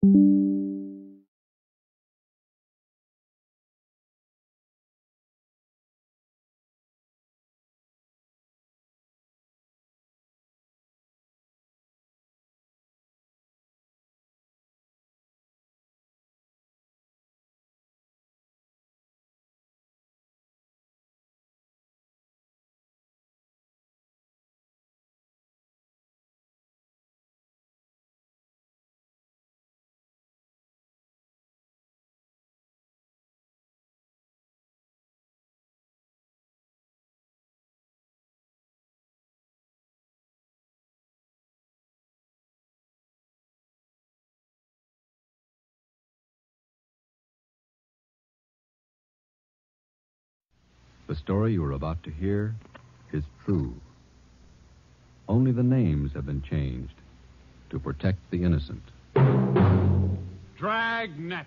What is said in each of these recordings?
The story you are about to hear is true. Only the names have been changed to protect the innocent. Dragnet.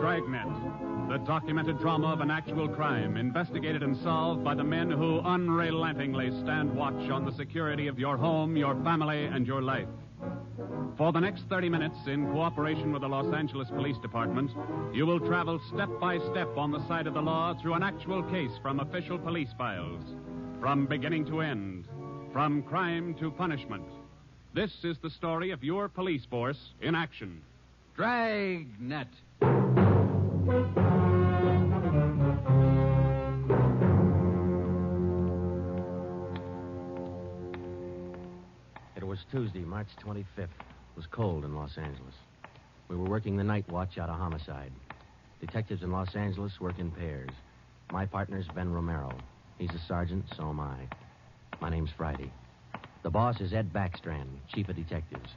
Dragnet, the documented drama of an actual crime, investigated and solved by the men who unrelentingly stand watch on the security of your home, your family, and your life. For the next 30 minutes, in cooperation with the Los Angeles Police Department, you will travel step by step on the side of the law through an actual case from official police files, from beginning to end, from crime to punishment. This is the story of your police force in action. Dragnet. It was Tuesday, March 25th. It was cold in Los Angeles. We were working the night watch out of homicide. Detectives in Los Angeles work in pairs. My partner's Ben Romero. He's a sergeant, so am I. My name's Friday. The boss is Ed Backstrand, chief of detectives.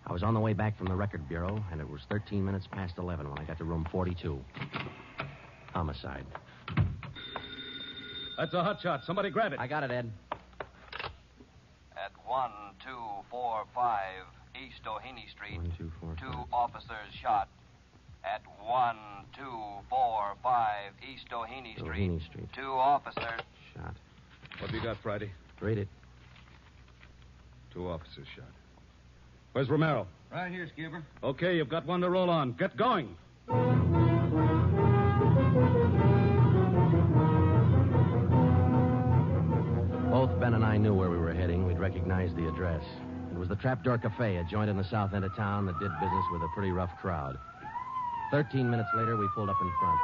I was on the way back from the record bureau, and it was 13 minutes past 11 when I got to room 42. Homicide. That's a hot shot. Somebody grab it. I got it, Ed. At 1245 East O'Haney Street, 1, 2, 4, 2 5. officers shot. At 1245 East O'Haney O'Haney Street. 2 officers. Shot. What have you got, Friday? Read it. 2 officers shot. Where's Romero? Right here, Skipper. Okay, you've got one to roll on. Get going. Both Ben and I knew where we were heading. We'd recognized the address. It was the Trapdoor Cafe, a joint in the south end of town that did business with a pretty rough crowd. 13 minutes later, we pulled up in front.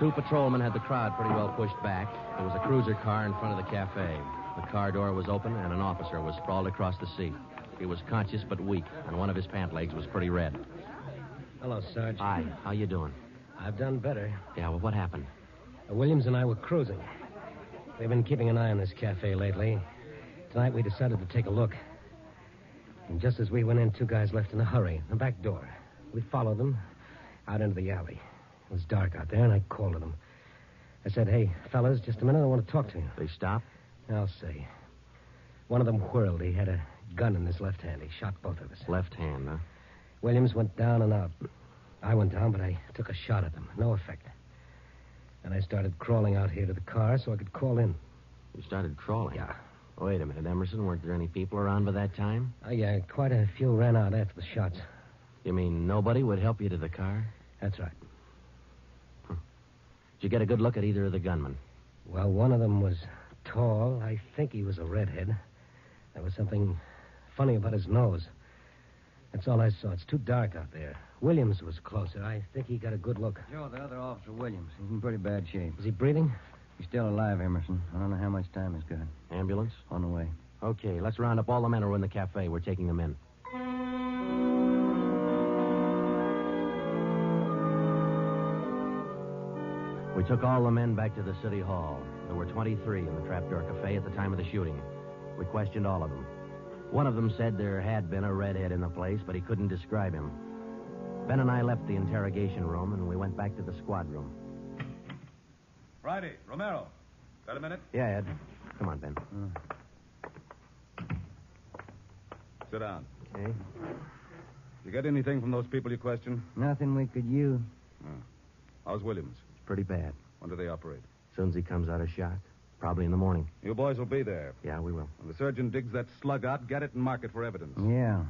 2 patrolmen had the crowd pretty well pushed back. There was a cruiser car in front of the cafe. The car door was open, and an officer was sprawled across the seat. He was conscious but weak, and one of his pant legs was pretty red. Hello, Sarge. Hi, how you doing? I've done better. Yeah, well, what happened? Williams and I were cruising. We've been keeping an eye on this cafe lately. Tonight we decided to take a look. And just as we went in, 2 guys left in a hurry, the back door. We followed them out into the alley. It was dark out there, and I called to them. I said, hey, fellas, just a minute, I want to talk to you. They stopped? I'll say. One of them whirled. He had a gun in his left hand. He shot both of us. Left hand, huh? Williams went down and out. I went down, but I took a shot at them. No effect. And I started crawling out here to the car so I could call in. You started crawling? Yeah. Wait a minute, Emerson. Weren't there any people around by that time? Yeah, quite a few ran out after the shots. You mean nobody would help you to the car? That's right. Did you get a good look at either of the gunmen? Well, one of them was tall. I think he was a redhead. There was something funny about his nose. That's all I saw. It's too dark out there. Williams was closer. I think he got a good look. Joe, the other officer, Williams. He's in pretty bad shape. Is he breathing? He's still alive, Emerson. I don't know how much time he's got. Ambulance? On the way. Okay, let's round up all the men who are in the cafe. We're taking them in. We took all the men back to the city hall. There were 23 in the Trapdoor Cafe at the time of the shooting. We questioned all of them. One of them said there had been a redhead in the place, but he couldn't describe him. Ben and I left the interrogation room, and we went back to the squad room. Friday, Romero. Got a minute? Yeah, Ed. Come on, Ben. Sit down. Okay. You get anything from those people you questioned? Nothing we could use. How's Williams? It's pretty bad. When do they operate? As soon as he comes out of shock. Probably in the morning. You boys will be there. Yeah, we will. When the surgeon digs that slug out, get it and mark it for evidence. Yeah.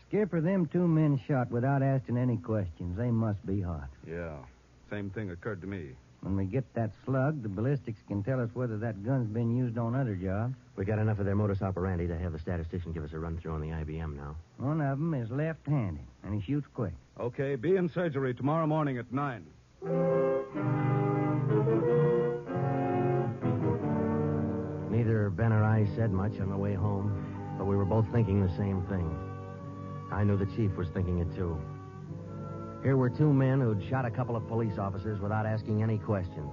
Skipper, them 2 men shot without asking any questions. They must be hot. Yeah. Same thing occurred to me. When we get that slug, the ballistics can tell us whether that gun's been used on other jobs. We got enough of their modus operandi to have the statistician give us a run-through on the IBM now. One of them is left-handed, and he shoots quick. Okay, be in surgery tomorrow morning at 9. Neither Ben or I said much on the way home, but we were both thinking the same thing. I knew the chief was thinking it, too. Here were 2 men who'd shot a couple of police officers without asking any questions.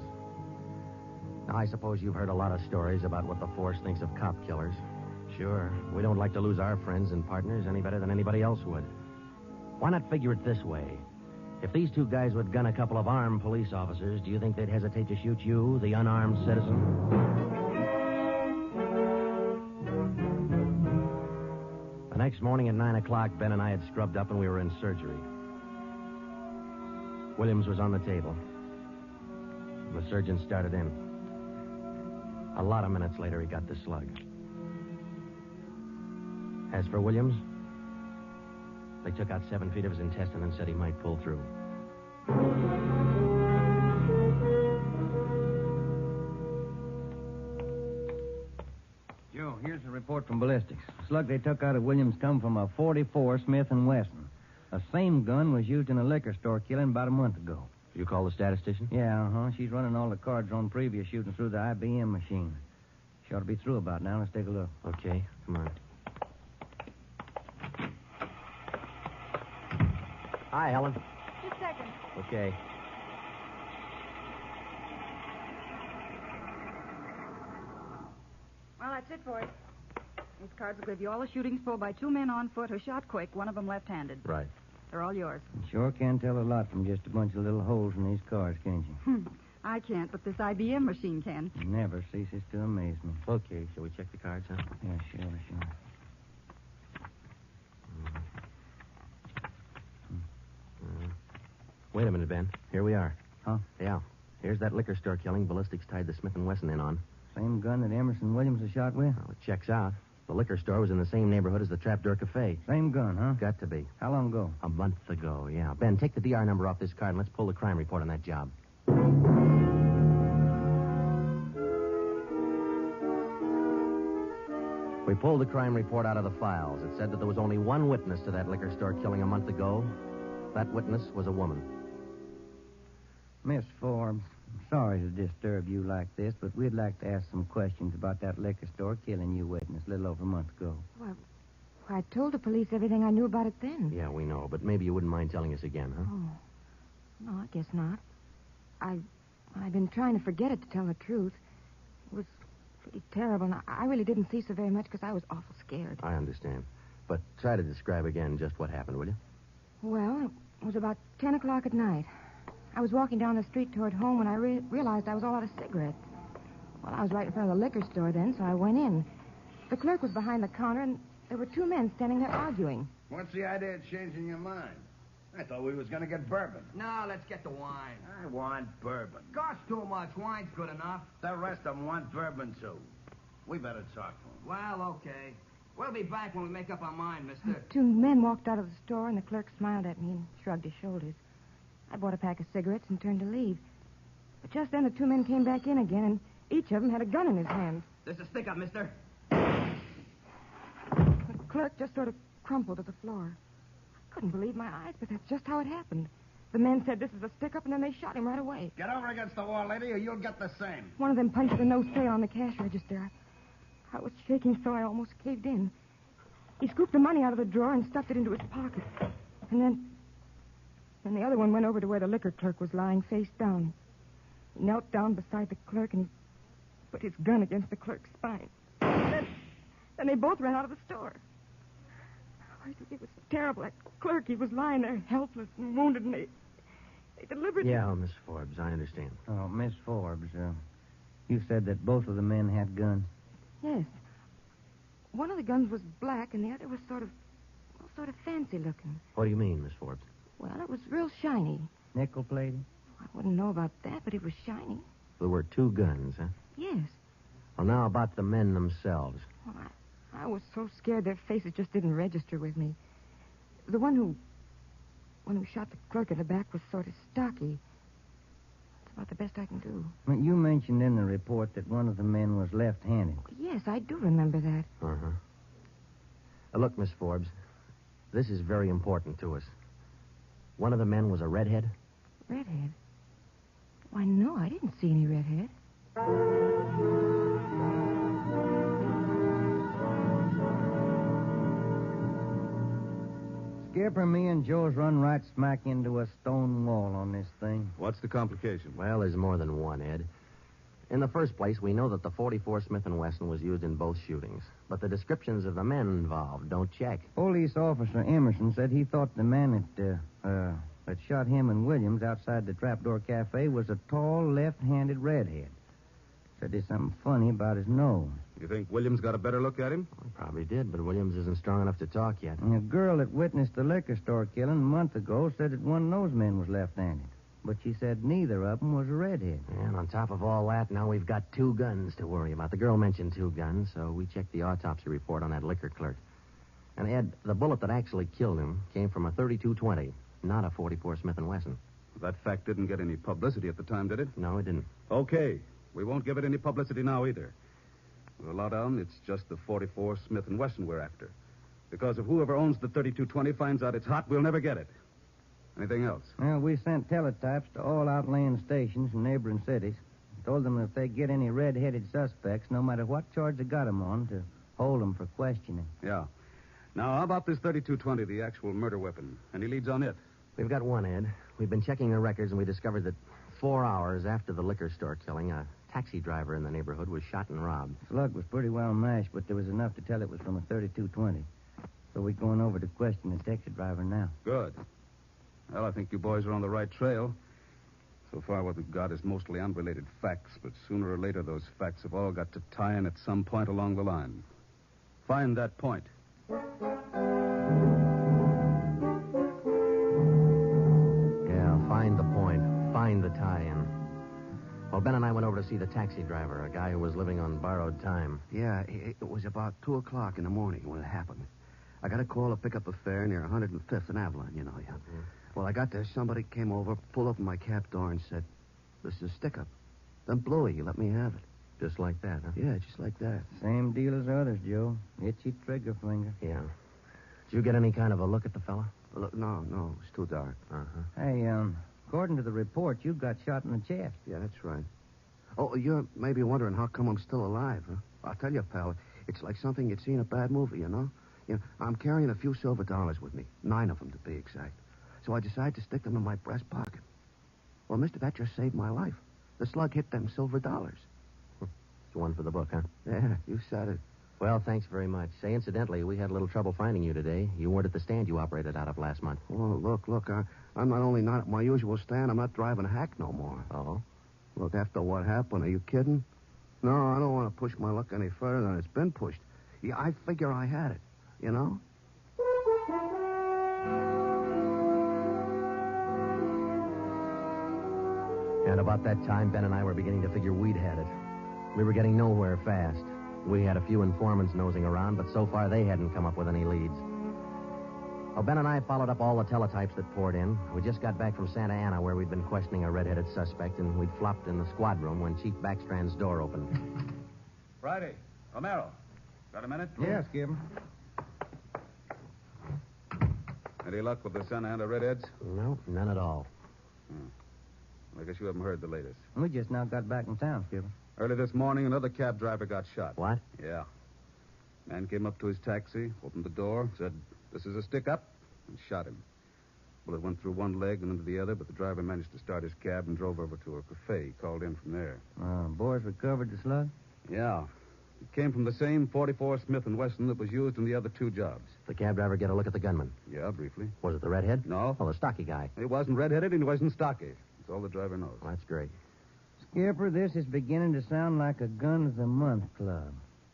Now, I suppose you've heard a lot of stories about what the force thinks of cop killers. Sure, we don't like to lose our friends and partners any better than anybody else would. Why not figure it this way? If these 2 guys would gun a couple of armed police officers, do you think they'd hesitate to shoot you, the unarmed citizen? The next morning at 9 o'clock, Ben and I had scrubbed up and we were in surgery. Williams was on the table. The surgeon started in. A lot of minutes later, he got the slug. As for Williams, they took out 7 feet of his intestine and said he might pull through. Joe, here's the report from ballistics. The slug they took out of Williams come from a .44 Smith & Wesson. The same gun was used in a liquor store killing about a month ago. You call the statistician? Yeah, She's running all the cards on previous shooting through the IBM machine. She ought to be through about now. Let's take a look. Okay, come on. Hi, Helen. Just a second. Okay. Well, that's it for it. These cards will give you all the shootings pulled by 2 men on foot who shot quick, one of them left-handed. Right. They're all yours. You sure can tell a lot from just a bunch of little holes in these cards, can't you? I can't, but this IBM machine can. It never ceases to amaze me. Okay, shall we check the cards, huh? Yeah, sure. Wait a minute, Ben. Here we are. Huh? Yeah. Here's that liquor store killing ballistics tied the Smith & Wesson in on. Same gun that Emerson Williams was shot with? Well, it checks out. The liquor store was in the same neighborhood as the Trapdoor Cafe. Same gun, huh? Got to be. How long ago? A month ago, yeah. Ben, take the DR number off this card and let's pull the crime report on that job. We pulled the crime report out of the files. It said that there was only one witness to that liquor store killing a month ago. That witness was a woman. Miss Forbes, I'm sorry to disturb you like this, but we'd like to ask some questions about that liquor store killing you witnessed a little over a month ago. Well, I told the police everything I knew about it then. Yeah, we know, but maybe you wouldn't mind telling us again, huh? Oh. No, I guess not. I've been trying to forget it, to tell the truth. It was pretty terrible, and I really didn't see so very much because I was awful scared. I understand. But try to describe again just what happened, will you? Well, it was about 10 o'clock at night. I was walking down the street toward home when I realized I was all out of cigarettes. Well, I was right in front of the liquor store then, so I went in. The clerk was behind the counter, and there were 2 men standing there arguing. What's the idea of changing your mind? I thought we was going to get bourbon. No, let's get the wine. I want bourbon. Costs too much. Wine's good enough. The rest of them want bourbon, too. We better talk to them. Well, okay. We'll be back when we make up our mind, mister. 2 men walked out of the store, and the clerk smiled at me and shrugged his shoulders. I bought a pack of cigarettes and turned to leave. But just then the 2 men came back in again, and each of them had a gun in his hand. This is stick up, mister. The clerk just sort of crumpled to the floor. I couldn't believe my eyes, but that's just how it happened. The men said this is a stick-up, and then they shot him right away. Get over against the wall, lady, or you'll get the same. One of them punched the no sale on the cash register. I was shaking so I almost caved in. He scooped the money out of the drawer and stuffed it into his pocket. And then the other one went over to where the liquor clerk was lying face down. He knelt down beside the clerk and he put his gun against the clerk's spine. Then they both ran out of the store. It was terrible. That clerk, he was lying there helpless and wounded, and they deliberately... Yeah, Miss Forbes, I understand. Oh, Miss Forbes, you said that both of the men had guns? Yes. One of the guns was black, and the other was sort of fancy looking. What do you mean, Miss Forbes? Well, it was real shiny. Nickel-plated? I Wouldn't know about that, but it was shiny. There were 2 guns, huh? Yes. Well, now about the men themselves. Well, I was so scared their faces just didn't register with me. The one who shot the clerk in the back was sort of stocky. That's about the best I can do. Well, you mentioned in the report that one of the men was left-handed. Yes, I do remember that. Uh-huh. Look, Miss Forbes, this is very important to us. One of the men was a redhead? Redhead? Why, no, I didn't see any redhead. Skipper, me and Joe's run right smack into a stone wall on this thing. What's the complication? Well, there's more than one, Ed. In the first place, we know that the .44 Smith & Wesson was used in both shootings. But the descriptions of the men involved don't check. Police officer Emerson said he thought the man that shot him and Williams outside the Trapdoor Cafe was a tall, left-handed redhead. Said there's something funny about his nose. You think Williams got a better look at him? Well, probably did, but Williams isn't strong enough to talk yet. And a girl that witnessed the liquor store killing a month ago said that one of those men was left-handed. But she said neither of them was a redhead. And on top of all that, now we've got 2 guns to worry about. The girl mentioned 2 guns, so we checked the autopsy report on that liquor clerk. And, Ed, the bullet that actually killed him came from a .32-20, not a .44 Smith & Wesson. That fact didn't get any publicity at the time, did it? No, it didn't. Okay. We won't give it any publicity now either. With a lot on, it's just the .44 Smith & Wesson we're after. Because if whoever owns the .32-20 finds out it's hot, we'll never get it. Anything else? Well, we sent teletypes to all outlying stations in neighboring cities. Told them if they get any red-headed suspects, no matter what charge they got them on, to hold them for questioning. Yeah. Now, how about this .32-20, the actual murder weapon? Any leads on it? We've got one, Ed. We've been checking the records, and we discovered that 4 hours after the liquor store killing, a taxi driver in the neighborhood was shot and robbed. Slug was pretty well mashed, but there was enough to tell it was from a .32-20. So we're going over to question the taxi driver now. Good. Well, I think you boys are on the right trail. So far, what we've got is mostly unrelated facts, but sooner or later, those facts have all got to tie in at some point along the line. Find that point. Yeah, find the point. Find the tie-in. Well, Ben and I went over to see the taxi driver, a guy who was living on borrowed time. Yeah, it was about 2 o'clock in the morning when it happened. I got a call to pick up a fare near 105th and Avalon, you know. Yeah. Mm-hmm. Well, I got there. Somebody came over, pulled open my cab door, and said, "This is a stick-up." Then blew it. He let me have it. Just like that, huh? Yeah, just like that. Same deal as others, Joe. Itchy trigger finger. Yeah. Did you get any kind of a look at the fella? Look, no, it's too dark. Uh-huh. Hey, according to the report, you got shot in the chest. Yeah, that's right. Oh, you're maybe wondering how come I'm still alive, huh? I'll tell you, pal, it's like something you'd see in a bad movie, you know? I'm carrying a few silver dollars with me, 9 of them to be exact. So I decided to stick them in my breast pocket. Well, mister, that just saved my life. The slug hit them silver dollars. It's one for the book, huh? Yeah, you said it. Well, thanks very much. Say, incidentally, we had a little trouble finding you today. You weren't at the stand you operated out of last month. Oh, look, I'm not only not at my usual stand, I'm not driving a hack no more. Oh? Look, after what happened, are you kidding? No, I don't want to push my luck any further than it's been pushed. Yeah, I figure I had it, you know? And about that time, Ben and I were beginning to figure we'd had it. We were getting nowhere fast. We had a few informants nosing around, but so far they hadn't come up with any leads. Well, Ben and I followed up all the teletypes that poured in. We just got back from Santa Ana, where we'd been questioning a red-headed suspect, and we'd flopped in the squad room when Chief Backstrand's door opened. Friday. Romero. Got a minute? Yeah, Skipper. Any luck with the Santa Ana redheads? No, none at all. I guess you haven't heard the latest. We just now got back in town, Skipper. Early this morning, another cab driver got shot. What? Yeah. Man came up to his taxi, opened the door, said, "This is a stick-up," and shot him. Bullet went through one leg and into the other, but the driver managed to start his cab and drove over to a cafe. He called in from there. Boys recovered the slug? Yeah. It came from the same .44 Smith & Wesson that was used in the other 2 jobs. The cab driver get a look at the gunman? Yeah, briefly. Was it the redhead? No. Oh, the stocky guy. He wasn't red-headed and he wasn't stocky. That's all the driver knows. Well, that's great. Skipper, this is beginning to sound like a Gun of the Month club.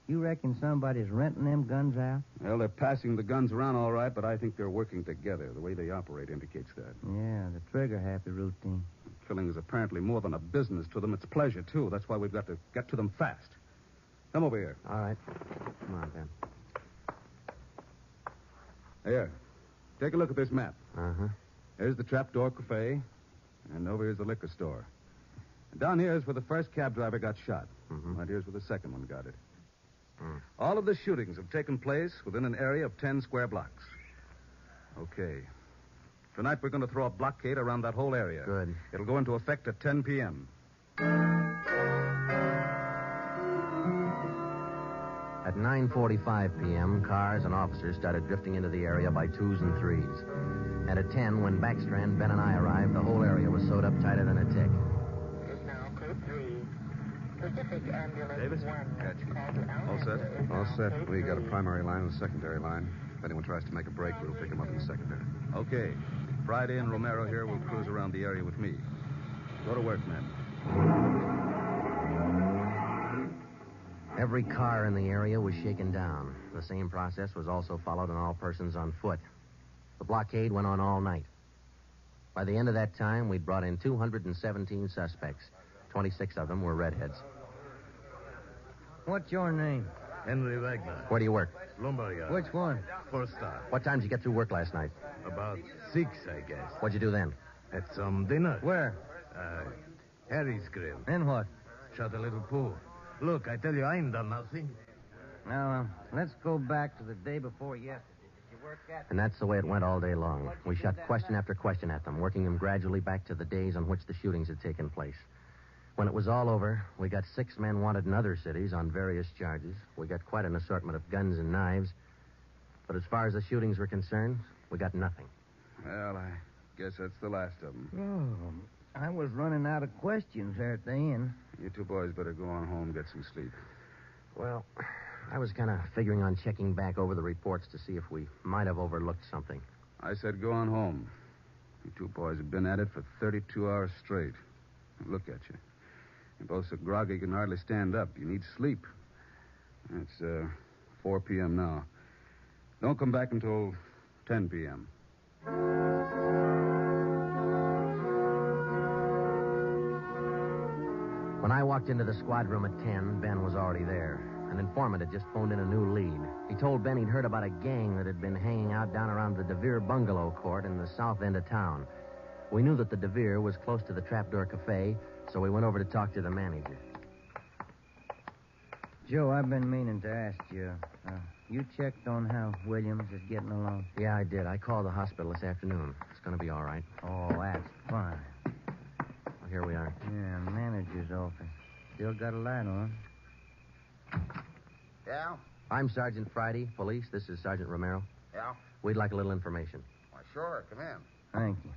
You reckon somebody's renting them guns out? Well, they're passing the guns around all right, but I think they're working together. The way they operate indicates that. Yeah, the trigger-happy routine. killing is apparently more than a business to them. It's pleasure, too. That's why we've got to get to them fast. Come over here. All right. Come on, Ben. Here. Take a look at this map. Uh-huh. Here's the Trapdoor Cafe, and over here's the liquor store. And down here is where the first cab driver got shot. Mm-hmm. Right here's where the second one got it. All of the shootings have taken place within an area of 10 square blocks. Okay. Tonight we're going to throw a blockade around that whole area. Good. It'll go into effect at 10 p.m. At 9:45 p.m., cars and officers started drifting into the area by twos and threes. And at 10, when Backstrand, Ben, and I arrived, the whole area was sewed up tighter than a tick. Davis? All set? All set. We got a primary line and a secondary line. If anyone tries to make a break, we'll pick them up in the secondary. Okay. Friday and Romero here will cruise around the area with me. Go to work, men. Every car in the area was shaken down. The same process was also followed on all persons on foot. The blockade went on all night. By the end of that time, we'd brought in 217 suspects. 26 of them were redheads. What's your name? Henry Wagner. Where do you work? Lumberyard. Which one? First star. What time did you get through work last night? About 6, I guess. What'd you do then? Had some dinner. Where? Harry's grill. Then what? Shot a little pool. Look, I tell you, I ain't done nothing. Now, let's go back to the day before yesterday. Did you work at... And that's the way it went all day long. We shot question after question at them, working them gradually back to the days on which the shootings had taken place. When it was all over, we got 6 men wanted in other cities on various charges. We got quite an assortment of guns and knives. But as far as the shootings were concerned, we got nothing. Well, I guess that's the last of them. Oh, I was running out of questions there at the inn. You two boys better go on home, get some sleep. Well, I was kind of figuring on checking back over the reports to see if we might have overlooked something. I said go on home. You two boys have been at it for 32 hours straight. Look at you. You're both so groggy you can hardly stand up. You need sleep. It's 4 p.m. now. Don't come back until 10 p.m. When I walked into the squad room at 10, Ben was already there. An informant had just phoned in a new lead. He told Ben he'd heard about a gang that had been hanging out down around the DeVere Bungalow Court in the south end of town. We knew that the DeVere was close to the Trapdoor Cafe, so we went over to talk to the manager. Joe, I've been meaning to ask you. You checked on how Williams is getting along? Yeah, I did. I called the hospital this afternoon. It's going to be all right. Oh, that's fine. Well, here we are. Yeah, manager's office. Still got a light on. Yeah? I'm Sergeant Friday, police. This is Sergeant Romero. Yeah? We'd like a little information. Why, sure. Come in. Thank you.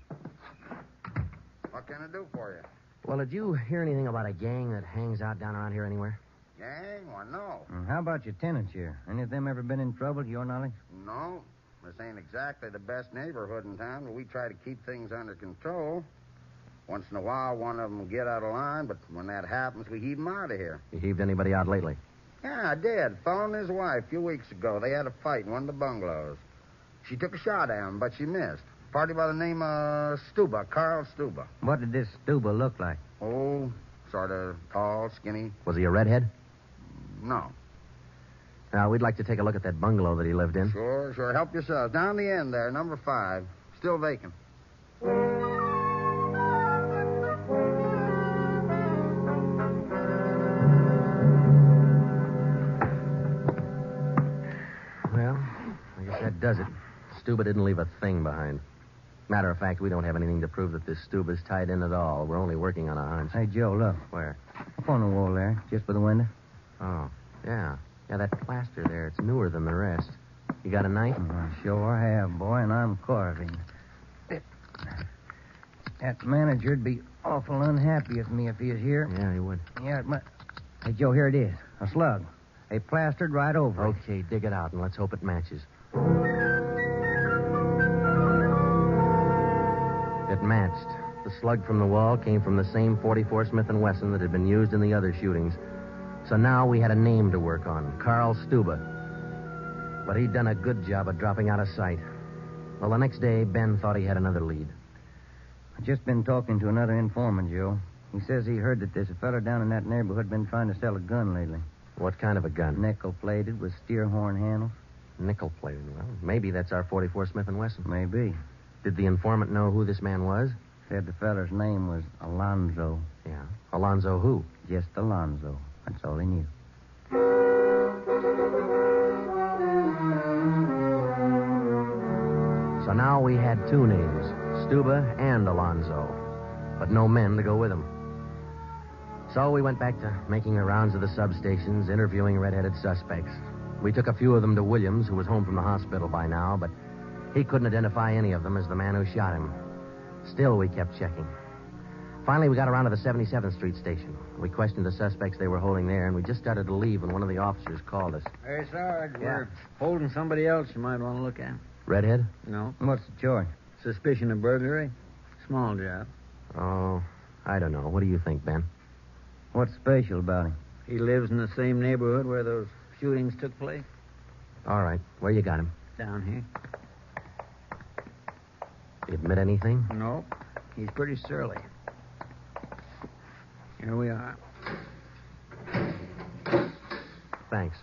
What can I do for you? Well, did you hear anything about a gang that hangs out down around here anywhere? Gang? Why, no. How about your tenants here? Any of them ever been in trouble, to your knowledge? No. This ain't exactly the best neighborhood in town, but we try to keep things under control. Once in a while, one of them will get out of line, but when that happens, we heave them out of here. You heaved anybody out lately? Yeah, I did. Fellow and his wife a few weeks ago. They had a fight in one of the bungalows. She took a shot at him, but she missed. Party by the name of Stuba, Carl Stuba. What did this Stuba look like? Oh, sort of tall, skinny. Was he a redhead? No. Now, we'd like to take a look at that bungalow that he lived in. Sure. Help yourself. Down the end there, number 5. Still vacant. Well, I guess that does it. Stuba didn't leave a thing behind. Matter of fact, we don't have anything to prove that this Stuba's tied in at all. We're only working on a hunch. Hey, Joe, look. Where? Up on the wall there, just by the window. Oh, yeah. Yeah, that plaster there, it's newer than the rest. You got a knife? I sure have, boy, and I'm carving. That manager'd be awful unhappy with me if he was here. Yeah, he would. Yeah, it might... Hey, Joe, here it is. A slug. They plastered right over it. Okay, dig it out, and let's hope it matches. It matched. The slug from the wall came from the same .44 Smith & Wesson that had been used in the other shootings. So now we had a name to work on, Carl Stuba. But he'd done a good job of dropping out of sight. Well, the next day, Ben thought he had another lead. I've just been talking to another informant, Joe. He says he heard that there's a fella down in that neighborhood been trying to sell a gun lately. What kind of a gun? Nickel-plated with steer horn handles. Nickel-plated. Well, maybe that's our 44 Smith & Wesson. Maybe. Did the informant know who this man was? Said the feller's name was Alonzo. Yeah. Alonzo who? Just Alonzo. That's all he knew. So now we had two names, Stuba and Alonzo, but no men to go with them. So we went back to making the rounds of the substations, interviewing red-headed suspects. We took a few of them to Williams, who was home from the hospital by now, but he couldn't identify any of them as the man who shot him. Still, we kept checking. Finally, we got around to the 77th Street station. We questioned the suspects they were holding there, and we just started to leave when one of the officers called us. Hey, Sarge, we're holding somebody else you might want to look at. Redhead? No. What's the charge? Suspicion of burglary. Small job. Oh, I don't know. What do you think, Ben? What's special about him? He lives in the same neighborhood where those shootings took place. All right. Where you got him? Down here. Did he admit anything? No. He's pretty surly. Here we are. Thanks.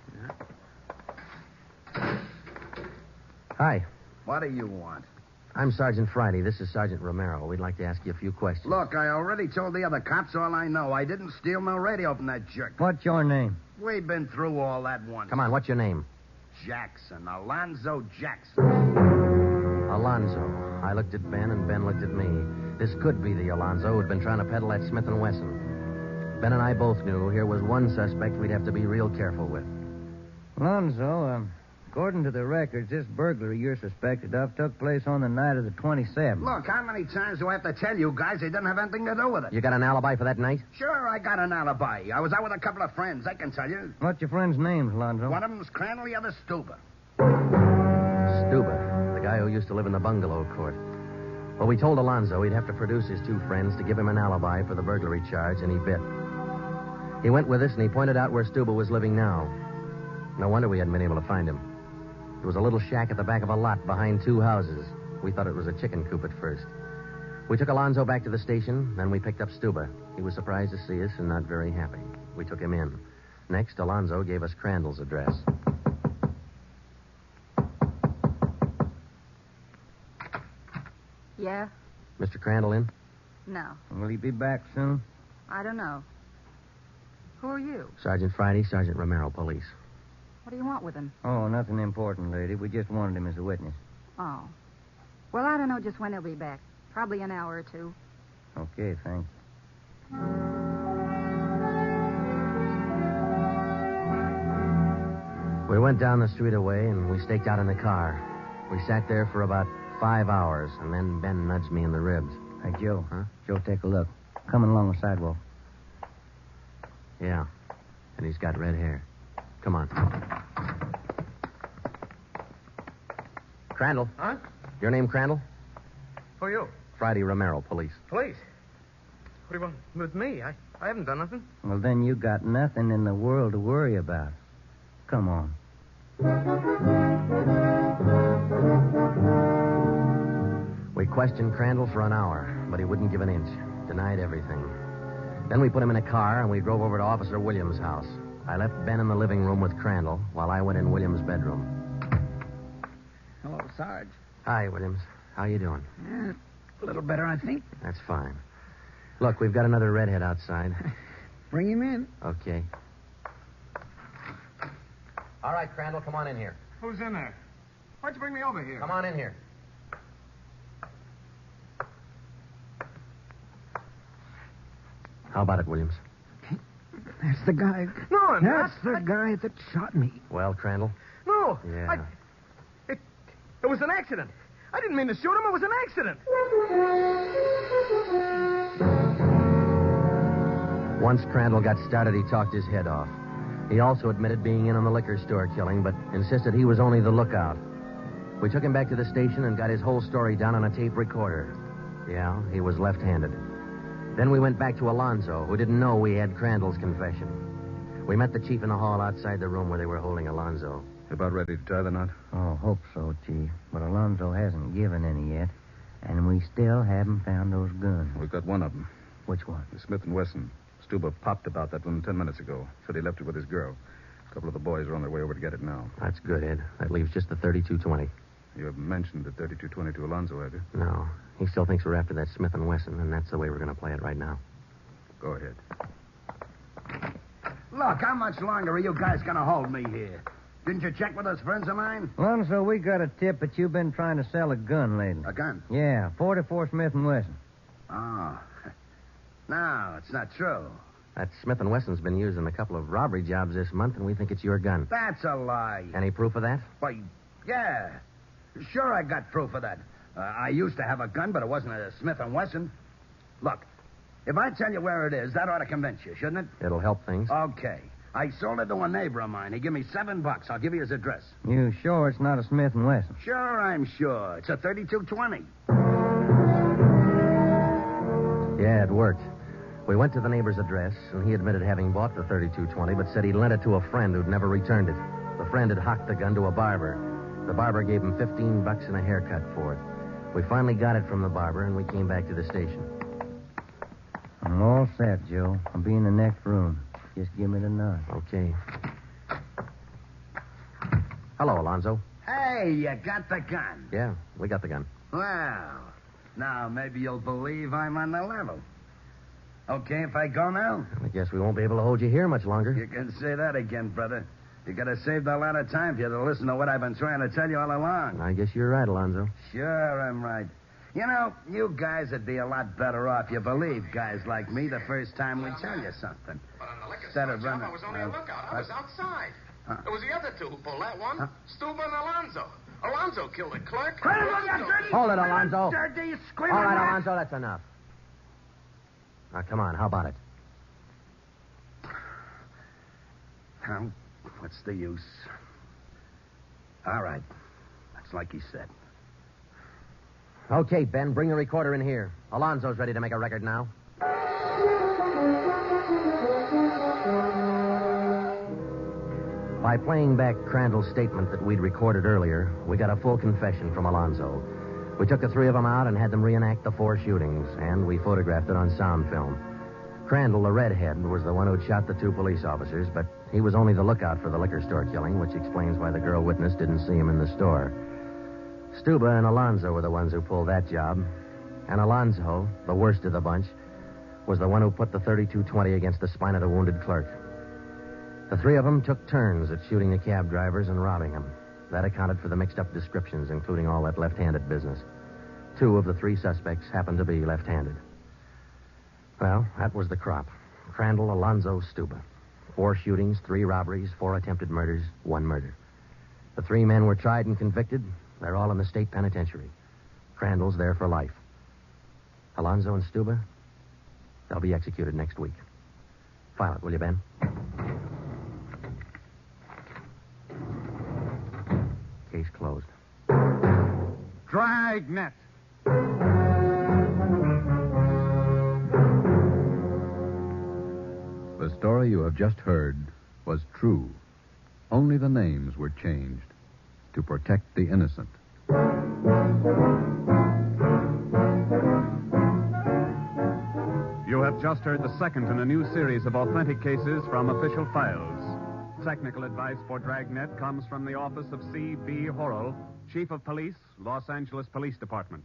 Hi. What do you want? I'm Sergeant Friday. This is Sergeant Romero. We'd like to ask you a few questions. Look, I already told the other cops all I know. I didn't steal no radio from that jerk. What's your name? We've been through all that once. Come on, what's your name? Jackson. Alonzo Jackson. Alonzo. I looked at Ben, and Ben looked at me. This could be the Alonzo who'd been trying to peddle that Smith & Wesson. Ben and I both knew here was one suspect we'd have to be real careful with. Alonzo, according to the records, this burglary you're suspected of took place on the night of the 27th. Look, how many times do I have to tell you guys they didn't have anything to do with it? You got an alibi for that night? Sure, I got an alibi. I was out with a couple of friends, I can tell you. What's your friends' names, Alonzo? One of them's Crandall, the other Stuba. Stuba, the guy who used to live in the bungalow court. Well, we told Alonzo he'd have to produce his two friends to give him an alibi for the burglary charge, and he bit. He went with us, and he pointed out where Stuba was living now. No wonder we hadn't been able to find him. It was a little shack at the back of a lot behind two houses. We thought it was a chicken coop at first. We took Alonzo back to the station, then we picked up Stuba. He was surprised to see us and not very happy. We took him in. Next, Alonzo gave us Crandall's address. Yeah? Mr. Crandall in? No. Will he be back soon? I don't know. Who are you? Sergeant Friday, Sergeant Romero, police. What do you want with him? Oh, nothing important, lady. We just wanted him as a witness. Oh. Well, I don't know just when he'll be back. Probably an hour or two. Okay, thanks. We went down the street away, and we staked out in the car. We sat there for about 5 hours, and then Ben nudged me in the ribs. Hey, Joe. Huh? Joe, take a look. Coming along the sidewalk. Yeah. And he's got red hair. Come on. Crandall. Huh? Your name Crandall? Who are you? Friday Romero, police. Police. What do you want with me? I haven't done nothing. Well, then you got nothing in the world to worry about. Come on. We questioned Crandall for an hour, but he wouldn't give an inch. Denied everything. Then we put him in a car, and we drove over to Officer Williams' house. I left Ben in the living room with Crandall while I went in Williams' bedroom. Hello, Sarge. Hi, Williams. How you doing? A little better, I think. That's fine. Look, we've got another redhead outside. Bring him in. Okay. All right, Crandall, come on in here. Who's in there? Why'd you bring me over here? Come on in here. How about it, Williams? That's the guy. No, That's the guy that shot me. Well, Crandall? No. Yeah. It was an accident. I didn't mean to shoot him. It was an accident. Once Crandall got started, he talked his head off. He also admitted being in on the liquor store killing, but insisted he was only the lookout. We took him back to the station and got his whole story down on a tape recorder. Yeah, he was left-handed. Then we went back to Alonzo, who didn't know we had Crandall's confession. We met the chief in the hall outside the room where they were holding Alonzo. About ready to tie the knot? Oh, hope so, Chief. But Alonzo hasn't given any yet. And we still haven't found those guns. We've got one of them. Which one? The Smith & Wesson. Stuber popped about that one 10 minutes ago. Said he left it with his girl. A couple of the boys are on their way over to get it now. That's good, Ed. That leaves just the 32-20. You haven't mentioned the 32-20 to Alonzo, have you? No. He still thinks we're after that Smith & Wesson, and that's the way we're going to play it right now. Go ahead. Look, how much longer are you guys going to hold me here? Didn't you check with those friends of mine? Alonzo, we got a tip that you've been trying to sell a gun lately. A gun? Yeah, 44 Smith & Wesson. Oh. No, it's not true. That Smith & Wesson's been used in a couple of robbery jobs this month, and we think it's your gun. That's a lie. Any proof of that? Why, yeah. Sure, I got proof of that. I used to have a gun, but it wasn't a Smith & Wesson. Look, if I tell you where it is, that ought to convince you, shouldn't it? It'll help things. Okay. I sold it to a neighbor of mine. He gave me $7. I'll give you his address. You sure it's not a Smith & Wesson? Sure, I'm sure. It's a 32-20. Yeah, it worked. We went to the neighbor's address, and he admitted having bought the 32-20, but said he'd lent it to a friend who'd never returned it. The friend had hocked the gun to a barber. The barber gave him $15 and a haircut for it. We finally got it from the barber, and we came back to the station. I'm all set, Joe. I'll be in the next room. Just give me the nod. Okay. Hello, Alonzo. Hey, you got the gun. Yeah, we got the gun. Well, now maybe you'll believe I'm on the level. Okay if I go now? I guess we won't be able to hold you here much longer. You can say that again, brother. You could have saved a lot of time if you'd have listened to what I've been trying to tell you all along. I guess you're right, Alonzo. Sure, I'm right. You know, you guys would be a lot better off if you believe guys like me the first time we tell you something. But on the liquor Instead store of job, running... I was only a lookout. I was outside. It was the other two who pulled that one. Stuber and Alonzo. Alonzo killed the clerk. Hold it, Alonzo. All right, Alonzo, that's enough. Now, come on, how about it? Well, what's the use? All right. That's like he said. Okay, Ben, bring the recorder in here. Alonzo's ready to make a record now. By playing back Crandall's statement that we'd recorded earlier, we got a full confession from Alonzo. We took the three of them out and had them reenact the 4 shootings, and we photographed it on sound film. Crandall, the redhead, was the one who'd shot the 2 police officers, but he was only the lookout for the liquor store killing, which explains why the girl witness didn't see him in the store. Stuba and Alonzo were the ones who pulled that job, and Alonzo, the worst of the bunch, was the one who put the 32-20 against the spine of the wounded clerk. The 3 of them took turns at shooting the cab drivers and robbing them. That accounted for the mixed-up descriptions, including all that left-handed business. 2 of the 3 suspects happened to be left-handed. Well, that was the crop. Crandall, Alonzo, Stuba. 4 shootings, 3 robberies, 4 attempted murders, 1 murder. The 3 men were tried and convicted. They're all in the state penitentiary. Crandall's there for life. Alonzo and Stuba, they'll be executed next week. File it, will you, Ben? Case closed. Dragnet. The story you have just heard was true. Only the names were changed to protect the innocent. You have just heard the second in a new series of authentic cases from official files. Technical advice for Dragnet comes from the office of C.B. Horrell, Chief of Police, Los Angeles Police Department.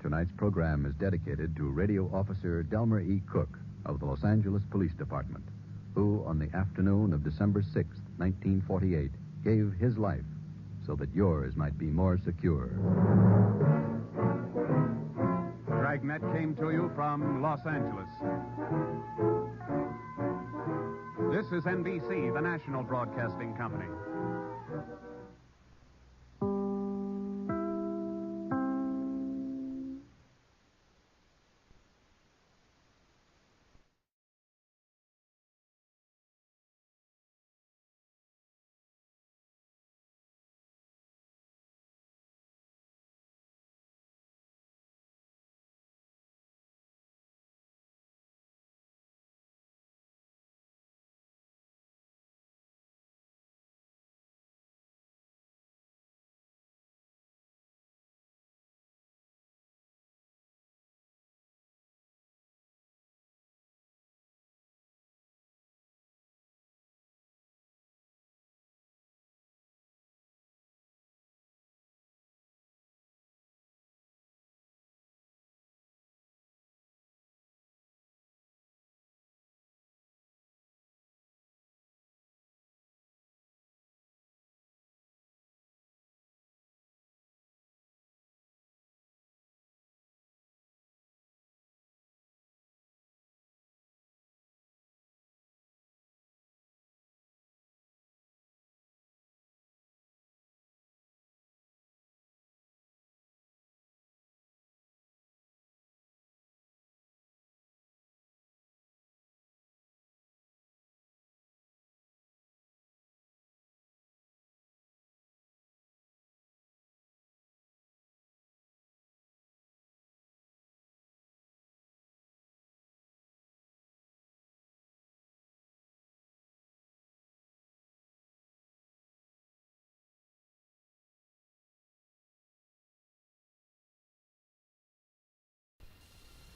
Tonight's program is dedicated to Radio Officer Delmer E. Cook of the Los Angeles Police Department, who, on the afternoon of December 6, 1948, gave his life so that yours might be more secure. Dragnet came to you from Los Angeles. This is NBC, the national broadcasting company.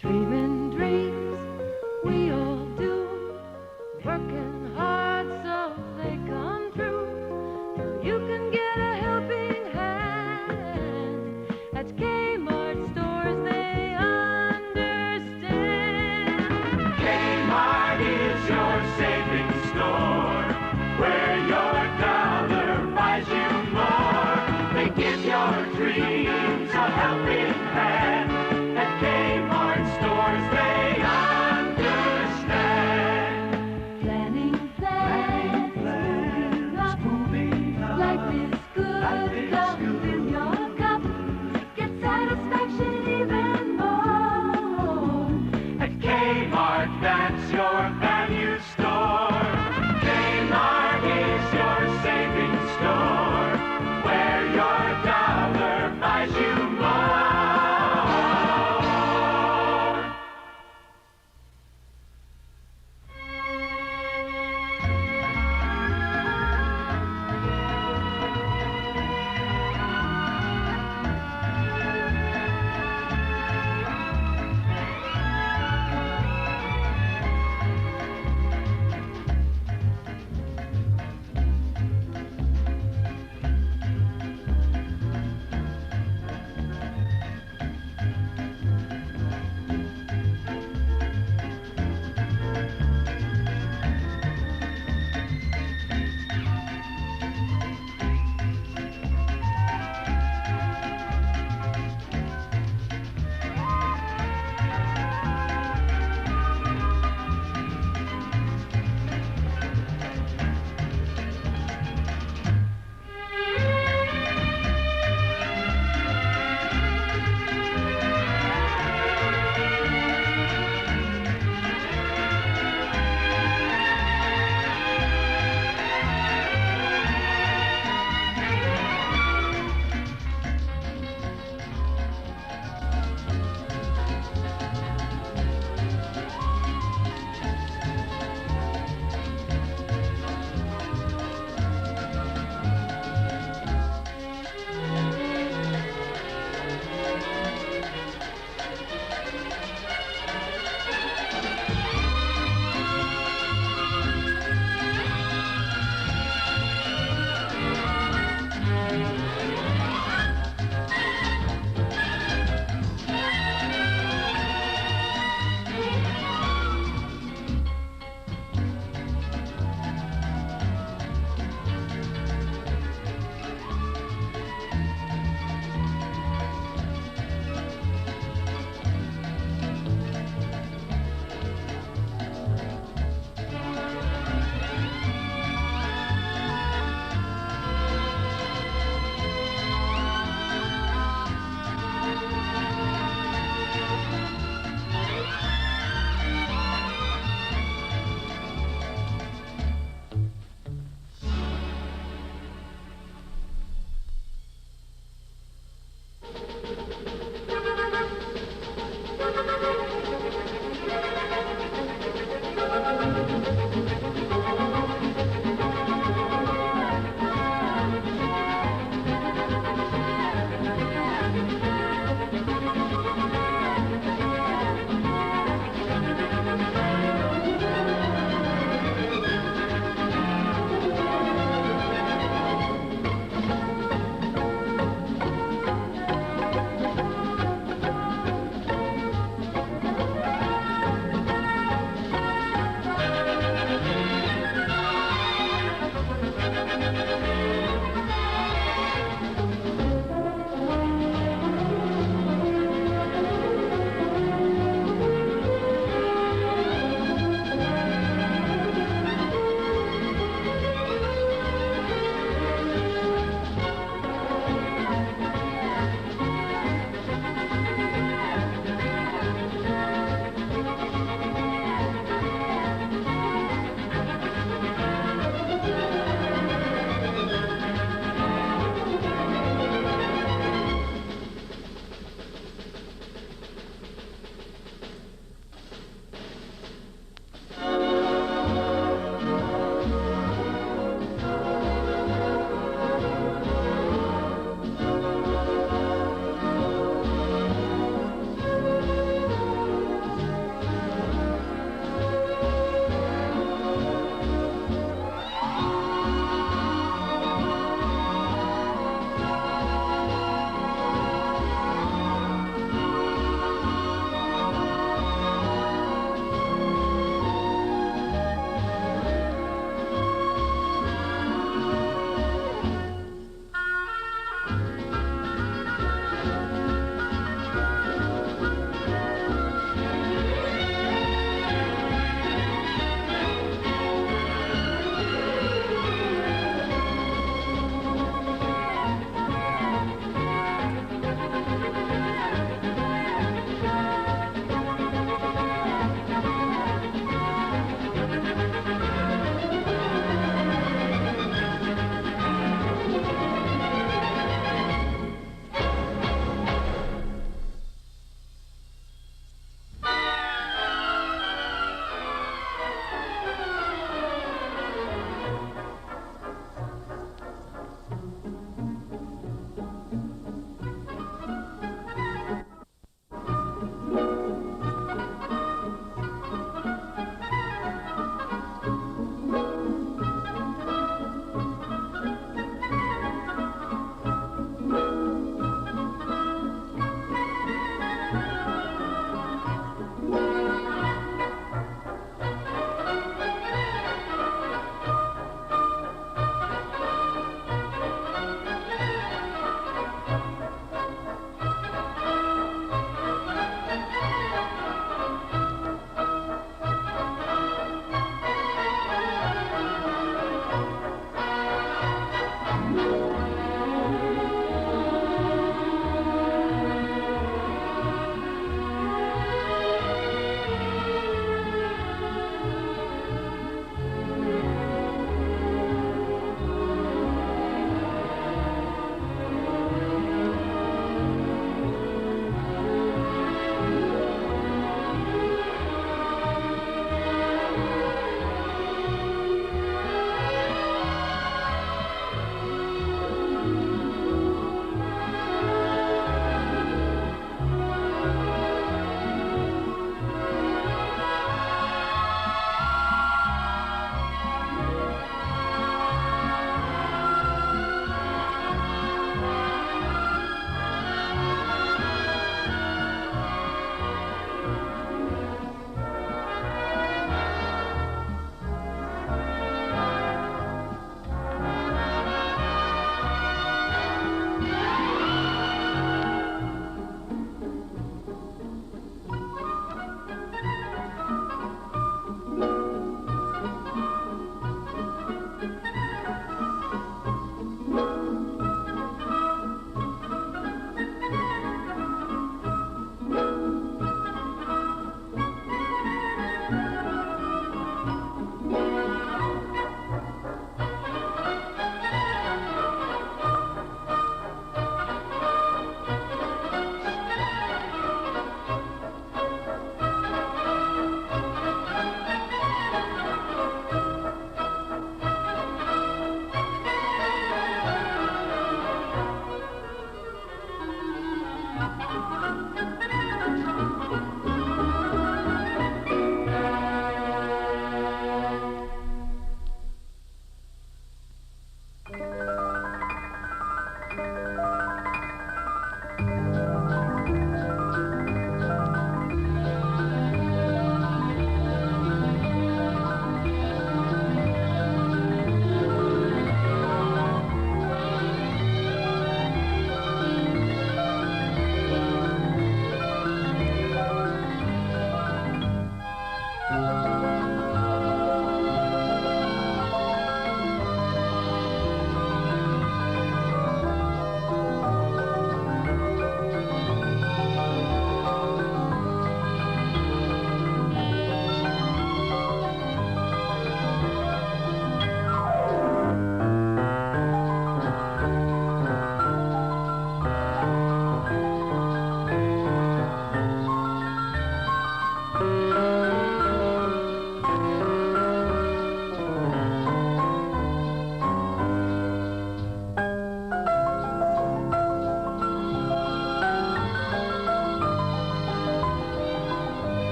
Dreaming dreams we all do, working hard so they come true. You can get a helping hand at Kmart stores, they understand. Kmart is your savings store, where your dollar buys you more. They give your dreams a helping hand. At Kmart stores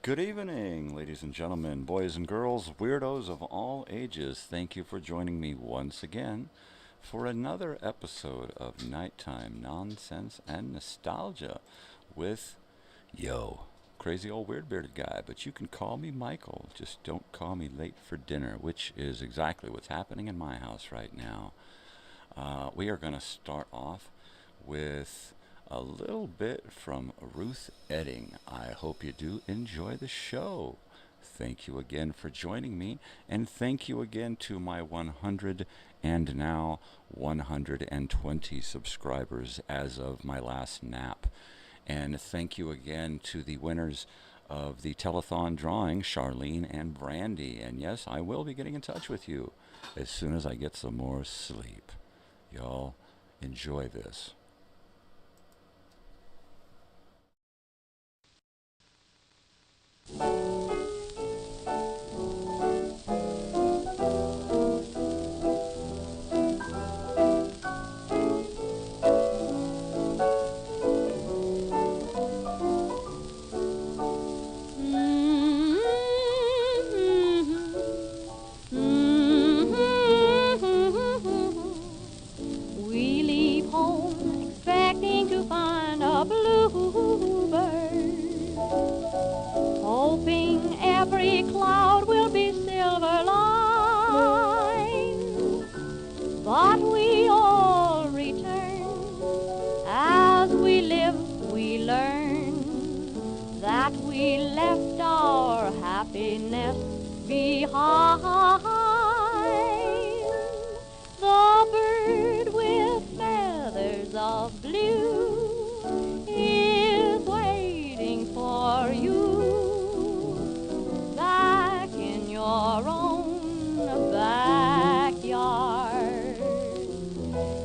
Good evening, ladies and gentlemen, boys and girls, weirdos of all ages. Thank you for joining me once again for another episode of Nighttime Nonsense and Nostalgia with, crazy old weird-bearded guy, but you can call me Michael. Just don't call me late for dinner, which is exactly what's happening in my house right now. We are going to start off with a little bit from Ruth Edding. I hope you do enjoy the show. Thank you again for joining me, and thank you again to my 100 and now 120 subscribers as of my last nap. And thank you again to the winners of the telethon drawing, Charlene and Brandy. And yes, I will be getting in touch with you as soon as I get some more sleep. Y'all enjoy this. We leave home expecting to find a bluebird, hoping every cloud will be silver lined. But we all return. As we live, we learn that we left our happiness behind. The bird with feathers of blue is waiting for you back in your own backyard.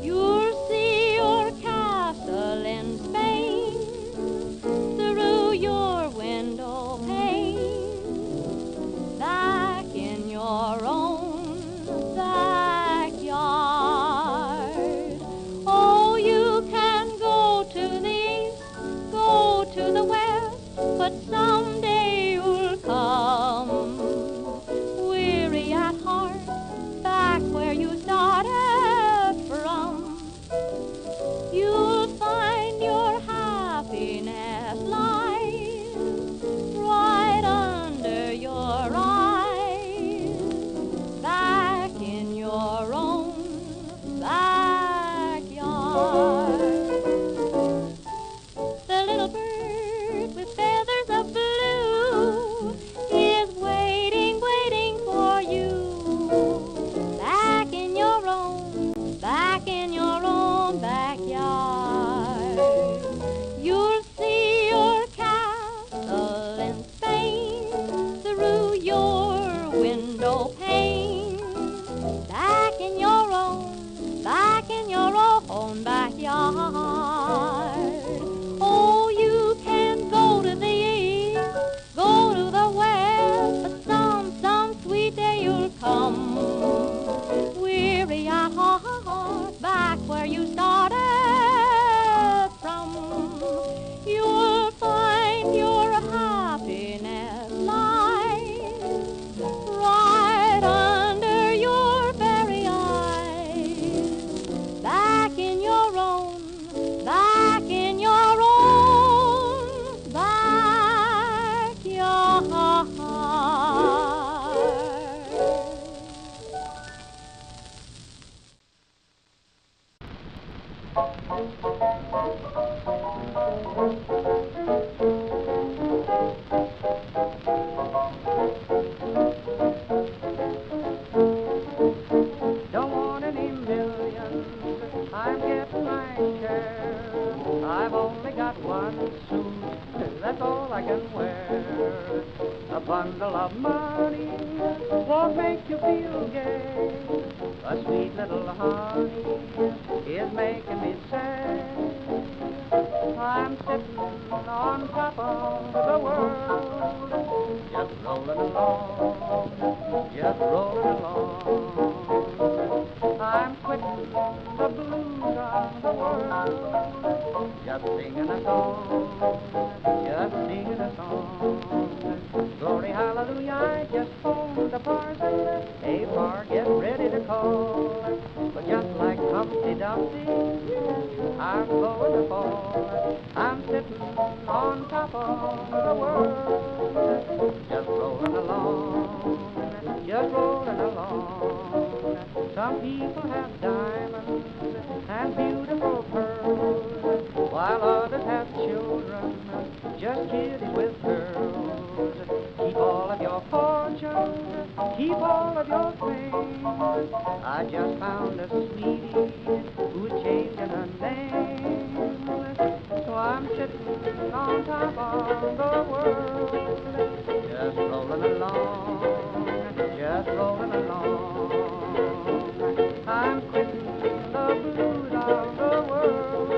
You'll see your castle in Spain through your window pane, back in your own I can wear. A bundle of money won't make you feel gay. A sweet little honey is making me sad. I'm sitting on top of the world, just rolling along, just rolling along. I'm quitting the blues of the world, just singing a song, just singing a song. Glory, hallelujah, I just phoned the parson. Hey, par, get ready to call. But just like Humpty Dumpty, I'm going to fall. I'm sitting on top of the world, just rolling along, just rolling along. Some people have diamonds and beautiful pearls, while others have children, just kiddies with girls. Keep all of your fortune, keep all of your fame. I just found a sweetie who's changing her name. So I'm sitting on top of the world, just rolling along, just rolling along. I'm quitting the blues of the world,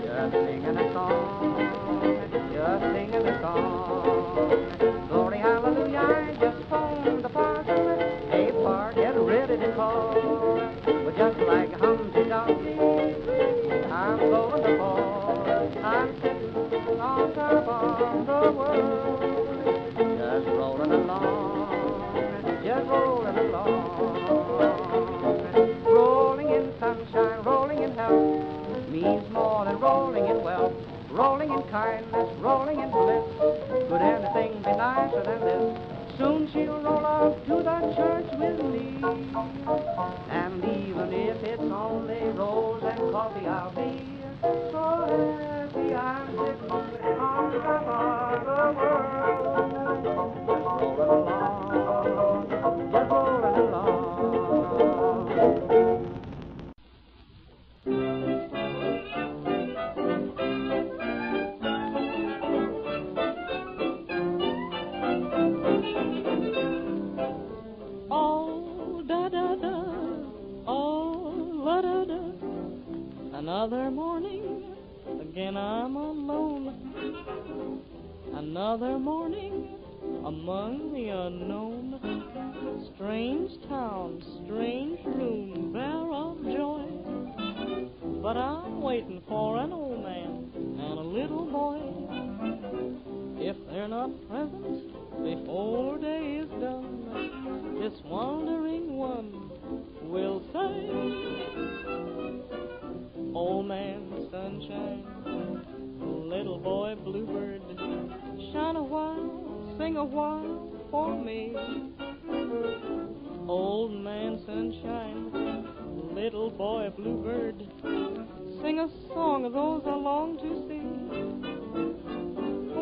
just singing a song, just singing a song. Glory, hallelujah, I just phoned the parson. Hey, par, get ready to call. But just like Humpty Dumpty, I'm going to fall. I'm sitting on top of the world, just rolling along, just rolling along. Rolling in sunshine, rolling in health, means more than rolling in wealth. Rolling in kindness, rolling in bliss. Could anything be nicer than this? Soon she'll roll off to the church with me. And even if it's only rolls and coffee, I'll be so happy. I'm sitting on top of the world, just rolling along, just rolling along. Another morning, again I'm alone. Another morning, among the unknown. Strange town, strange room, bare of joy. But I'm waiting for an old man and a little boy. If they're not present before day is done, this wandering one will say, old man sunshine, little boy bluebird, shine a while, sing a while for me. Old man sunshine, little boy bluebird, sing a song of those I long to see.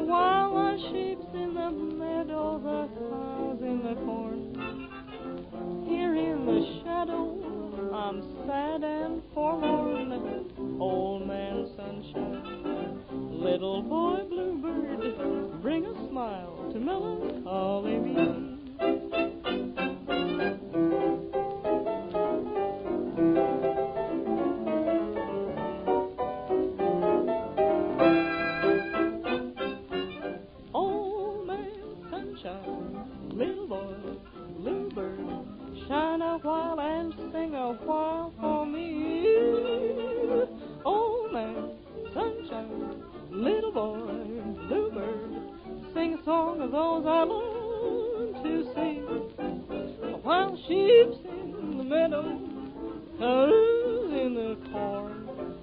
While the sheep's in the meadow, the cows in the corn, here in the shadow I'm sad and forlorn. Old man sunshine, little boy bluebird, bring a smile to melancholy me. Old man sunshine, little boy bluebird, shine a while and sing a while for me. Old man sunshine, little boy bluebird, sing a song of those I long to sing. While sheep's in the meadow, cows in the corn,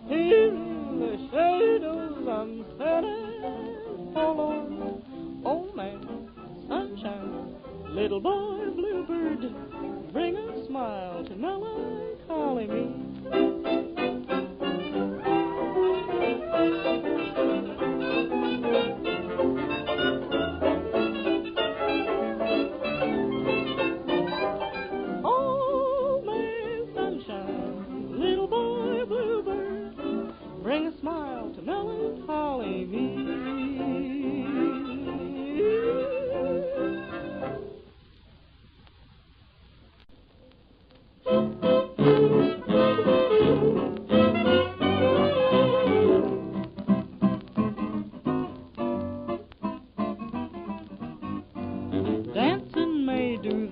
here in the shadows I'm sad and forlorn. Old man sunshine, little boy bluebird, bring a smile to melancholy me. Old man sunshine, little boy bluebird, bring a smile to melancholy me.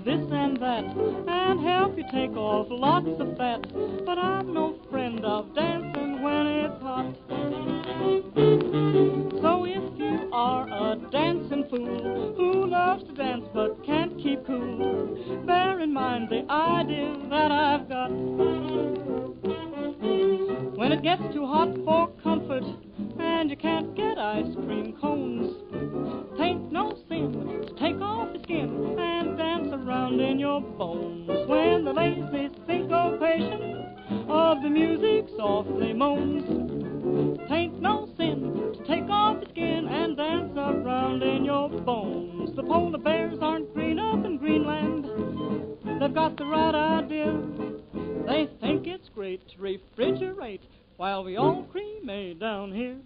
this and that and help you take off lots of fat. But I'm no friend of dancing when it's hot. So if you are a dancing fool who loves to dance but can't keep cool, bear in mind the idea that I've got. When it gets too hot for comfort and you can't get ice cream cones, tain't no sin to take off your skin and dance around in your bones. When the lazy syncopation of the music softly moans, tain't no sin to take off your skin and dance around in your bones. The polar bears aren't green up in Greenland, they've got the right idea. They think it's great to refrigerate while we all cremate down here.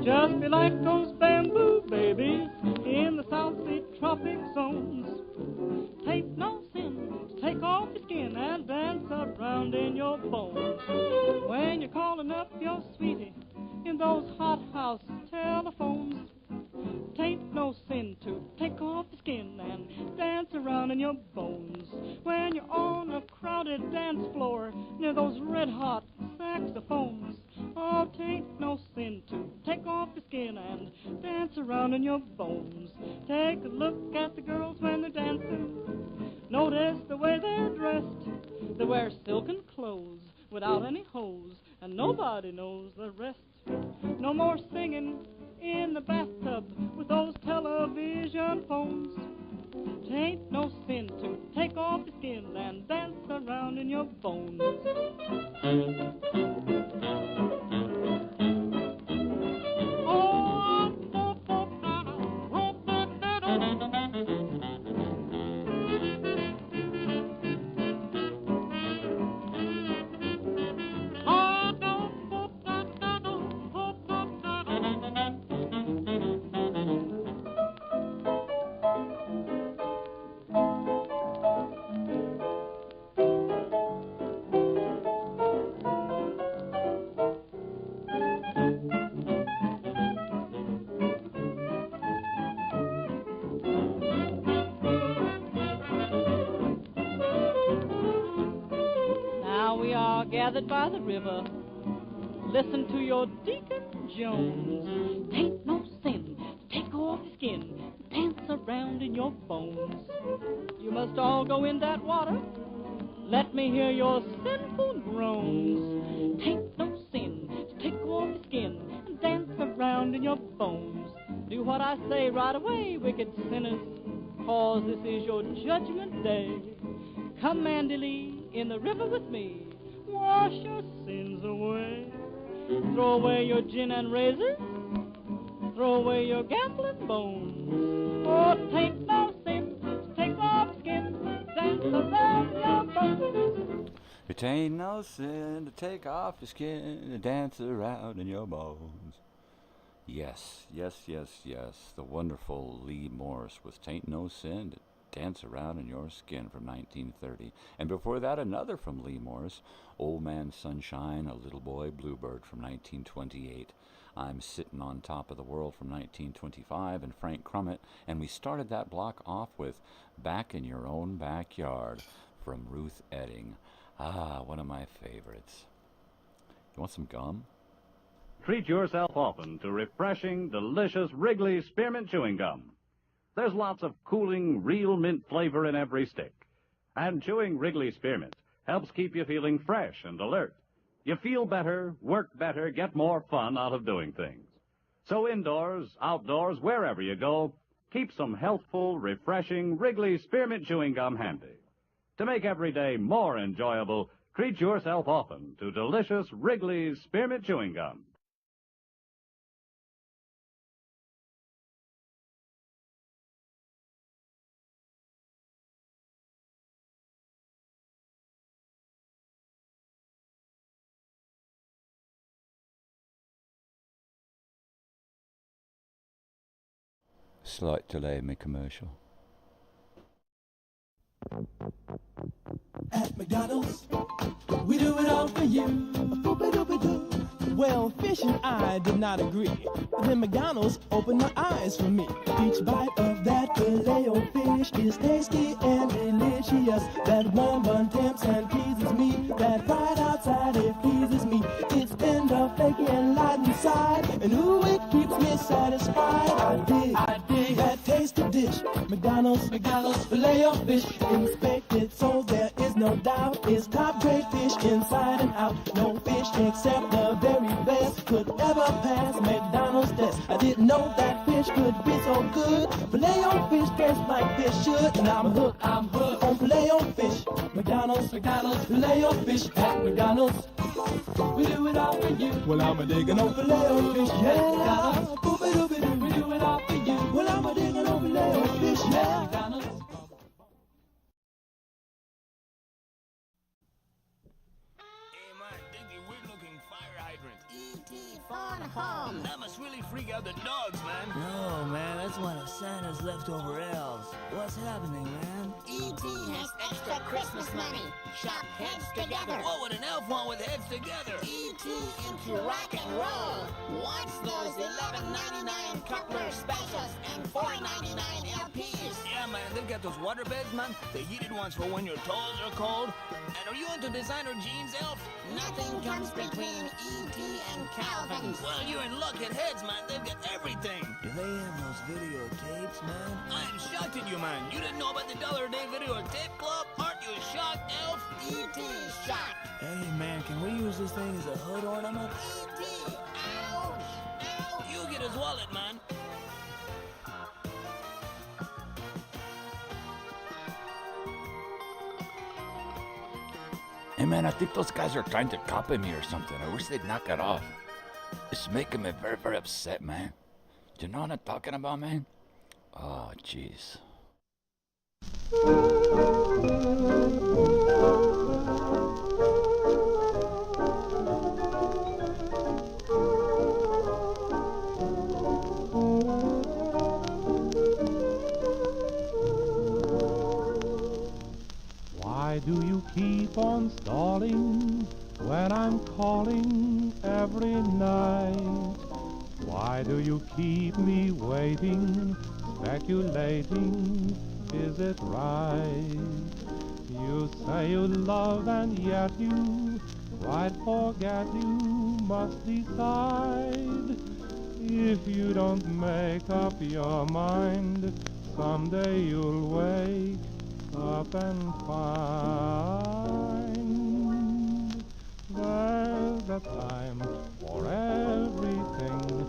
Just be like those bamboo babies in the South Sea tropic zones. Tain't no sin to take off your skin and dance around in your bones. When you're calling up your sweetie in those hot house telephones, tain't no sin to take off your skin and dance around in your bones. When you're on a crowded dance floor near those red-hot saxophones, oh, tain't no sin to take off your skin and dance around in your bones. Take a look at the girls when they're dancing. Notice the way they're dressed. They wear silken clothes without any hose, and nobody knows the rest. No more singing in the bathtub with those television phones. Tain't no sin to take off your skin and dance around in your bones. Gathered by the river, listen to your Deacon Jones. Tain't no sin to take off your skin, dance around in your bones. You must all go in that water, let me hear your sinful groans. Tain't no sin to take off your skin and dance around in your bones. Do what I say right away, wicked sinners, cause this is your judgment day. Come, Mandy Lee, in the river with me, wash your sins away. Throw away your gin and razors, throw away your gambling bones. Oh, tain't no sin to take off skin, dance around your bones. It ain't no sin to take off your skin and dance around in your bones. Yes, yes, yes, yes. The wonderful Lee Morris with Tain't No Sin to Dance Around in Your Skin from 1930. And before that, another from Lee Morris, Old Man Sunshine, A Little Boy Bluebird from 1928. I'm Sitting on Top of the World from 1925, and Frank Crummett. And we started that block off with Back in Your Own Backyard from Ruth Edding. Ah, one of my favorites. You want some gum? Treat yourself often to refreshing, delicious Wrigley Spearmint Chewing Gum. There's lots of cooling, real mint flavor in every stick. And chewing Wrigley Spearmint helps keep you feeling fresh and alert. You feel better, work better, get more fun out of doing things. So indoors, outdoors, wherever you go, keep some healthful, refreshing Wrigley Spearmint Chewing Gum handy. To make every day more enjoyable, treat yourself often to delicious Wrigley's Spearmint Chewing Gum. Slight delay in my commercial. At McDonald's, we do it all for you. Well, Fish and I did not agree. Then McDonald's opened their eyes for me. Each bite of that filet-o-fish is tasty and delicious. That woman tempts and teases me. That pride outside, it pleases me. It's tender, flaky, and light inside. And ooh, it keeps me satisfied. I dig that tasty dish. McDonald's, Filet-O-Fish. Inspected so there is no doubt. It's top grade fish inside and out. No fish except the very best could ever pass McDonald's test. I didn't know that fish could be so good. Filet-O-Fish tastes like fish should. And I'm hooked on Filet-O-Fish. McDonald's, Filet-O-Fish at McDonald's. We do it all for you. Well, I'm a digging on Filet-O-Fish, yeah. Boop-a-doop-a-doo. We do it all for you. Well, I'm a digging on Filet-O-Fish, yeah. McDonald's. Phone home. That must really freak out the dogs, man. No, man, that's one of Santa's leftover elves. What's happening, man? E.T. has extra Christmas money. Shop heads together. What would an elf want with heads together? E.T. into rock and roll. Wants those $11.99 coupler specials and $4.99 LPs. Yeah, man, they've got those water beds, man. The heated ones for when your toes are cold. And are you into designer jeans, elf? Nothing comes between E.T. and Calvin's. Well, you're in luck at heads, man. They've got everything. Do they have those videotapes, man? I'm shocked at you, man. You didn't know about the $1-a-day videotape club? Aren't you shocked, elf? E.T. shocked. Hey, man, can we use this thing as a hood ornament? E.T. Ouch! Ouch! You get his wallet, man. Hey, man, I think those guys are trying to copy me or something. I wish they'd knock it off. It's making me very, very upset, man. Do you know what I'm talking about, man? Oh, jeez. Why do you keep on stalling when I'm calling every night? Why do you keep me waiting, speculating, is it right? You say you love and yet you quite forget you must decide. If you don't make up your mind, someday you'll wake up and find there's a time for everything,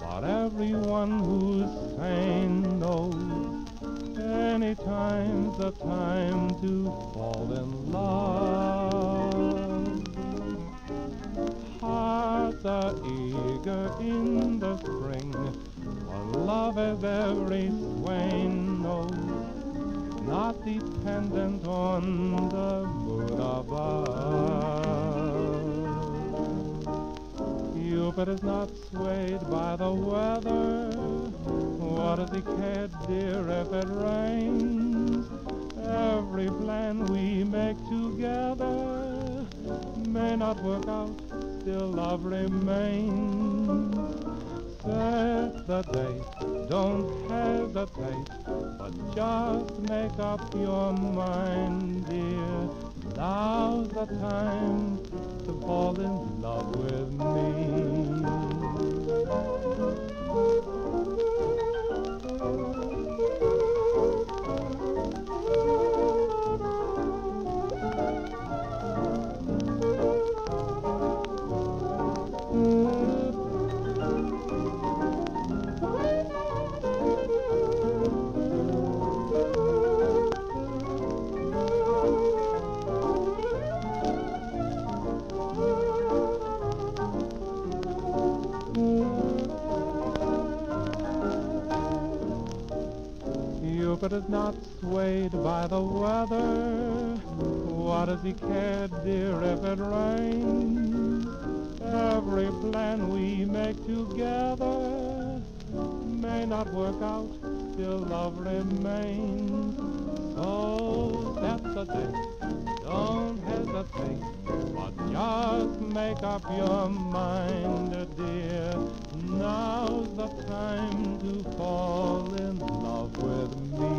but everyone who's sane knows anytime's the time to fall in love. Hearts are eager in the spring, for love as every swain knows, not dependent on the mood above. Cupid is not swayed by the weather. What does he care, dear, if it rains? Every plan we make together may not work out, still love remains. Set the date, don't hesitate, but just make up your mind, dear. Now's the time to fall in love with me. Cupid is not swayed by the weather. What does he care, dear, if it rains? Every plan we make together may not work out, still love remains. So set the date, don't hesitate, but just make up your mind, dear. Now's the time to fall in love with me.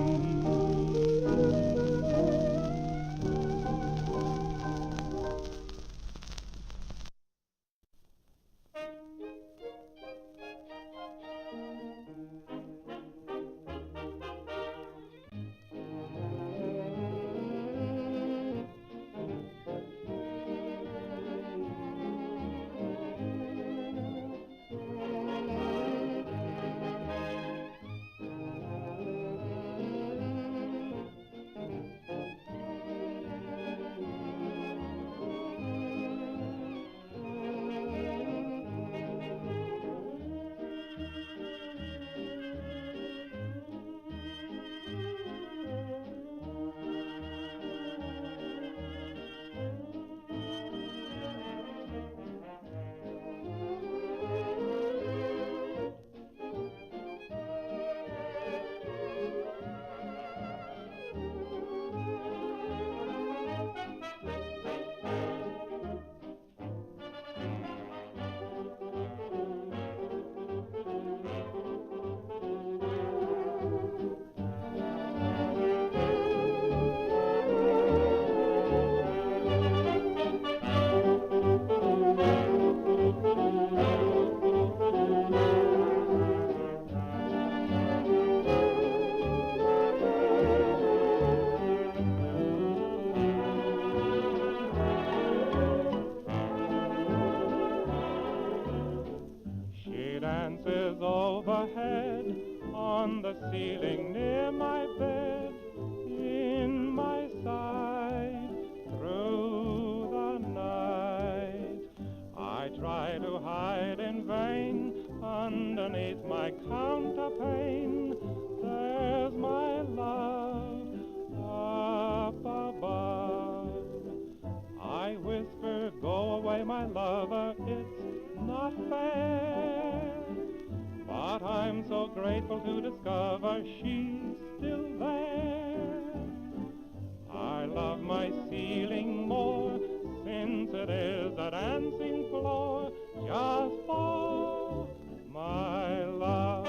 feeling near my bed, in my side, through the night. I try to hide in vain underneath my counterpane. There's my love up above. I whisper, go away, my lover, it's not fair. But I'm so grateful to discover she's still there. I love my ceiling more, since it is a dancing floor just for my love.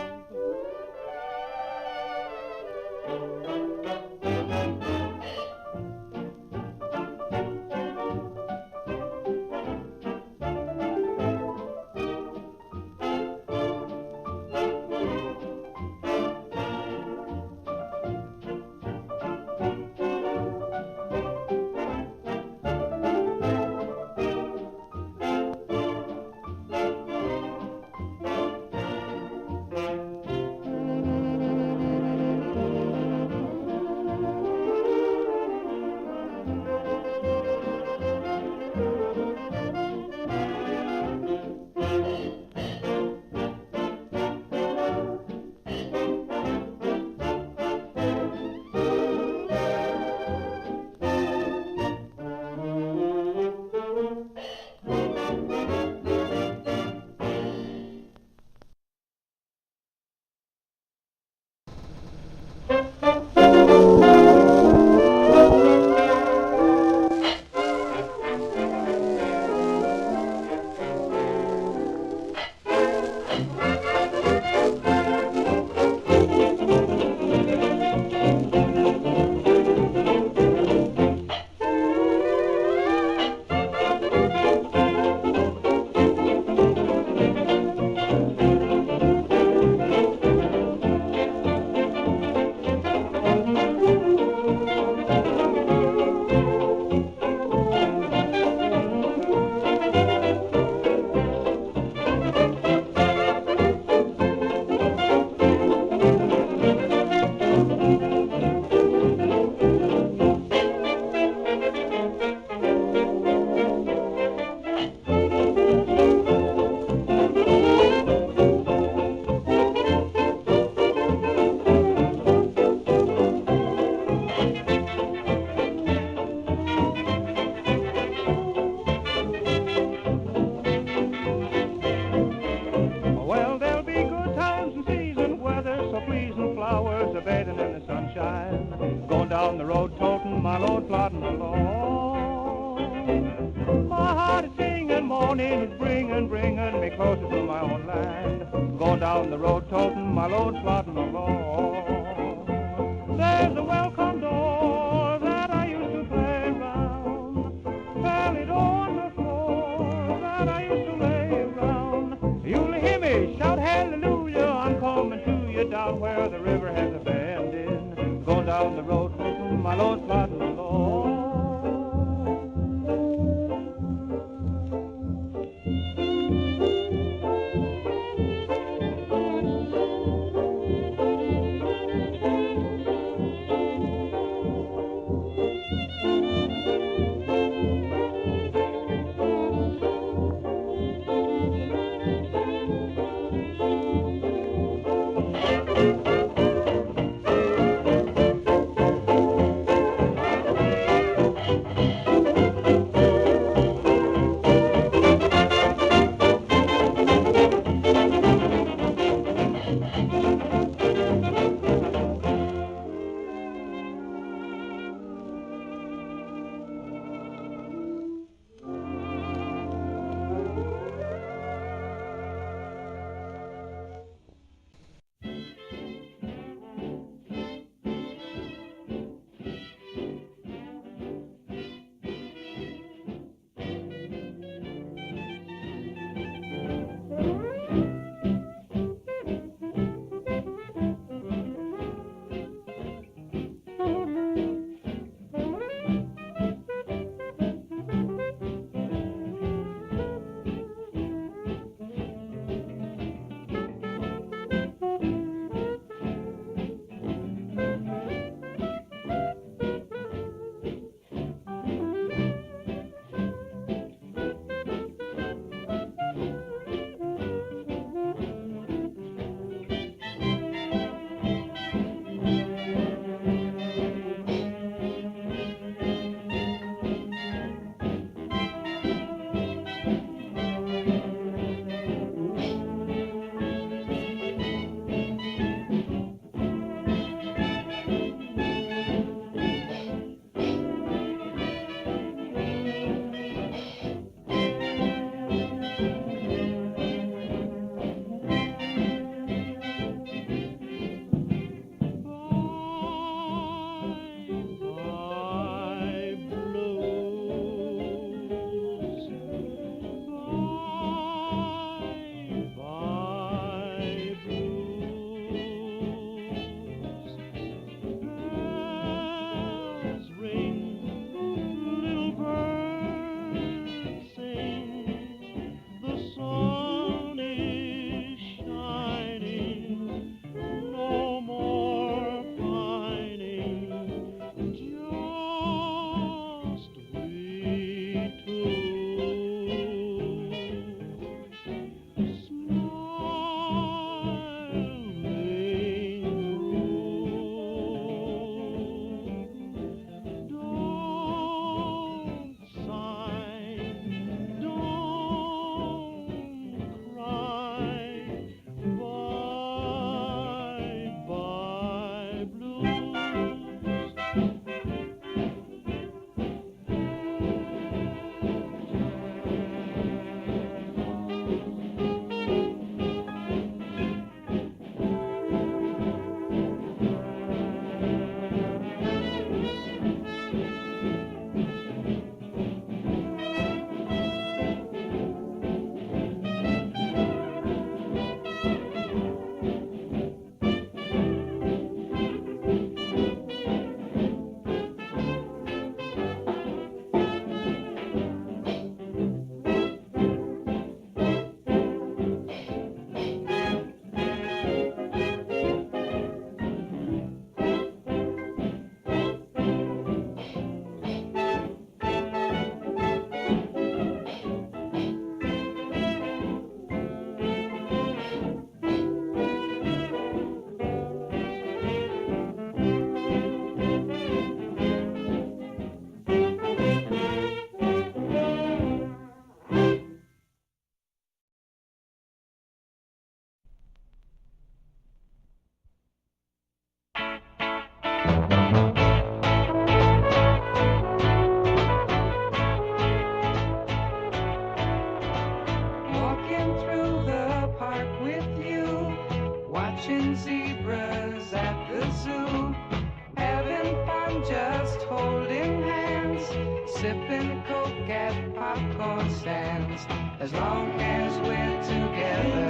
as long as we're together.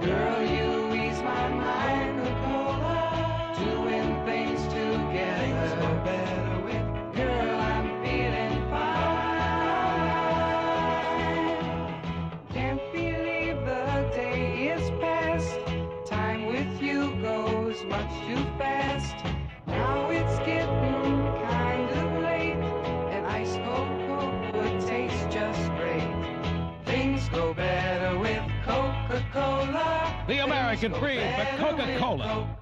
Girl, you ease my mind, Coca-Cola, doing things together. Girl, I'm feeling fine. Can't believe the day is past. Time with you goes much too fast. Now it's getting kind of late, and ice cold Coke would taste just great. Things go better with Coca-Cola. The American breed for Coca-Cola.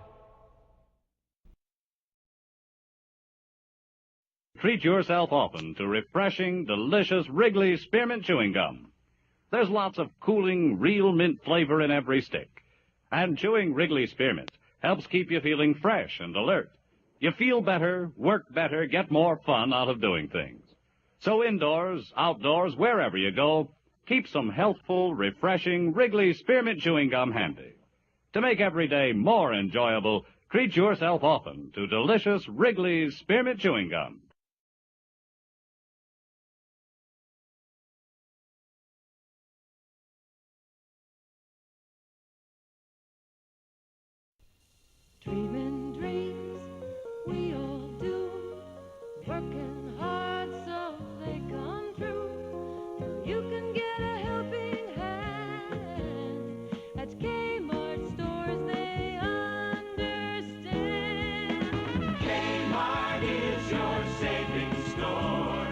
Treat yourself often to refreshing, delicious Wrigley Spearmint Chewing Gum. There's lots of cooling, real mint flavor in every stick. And chewing Wrigley Spearmint helps keep you feeling fresh and alert. You feel better, work better, get more fun out of doing things. So indoors, outdoors, wherever you go, keep some healthful, refreshing Wrigley Spearmint Chewing Gum handy. To make every day more enjoyable, treat yourself often to delicious Wrigley's Spearmint Chewing Gum. Dreaming dreams we all do, working hard so they come true. You can get a helping hand at Kmart stores, they understand. Kmart is your savings store,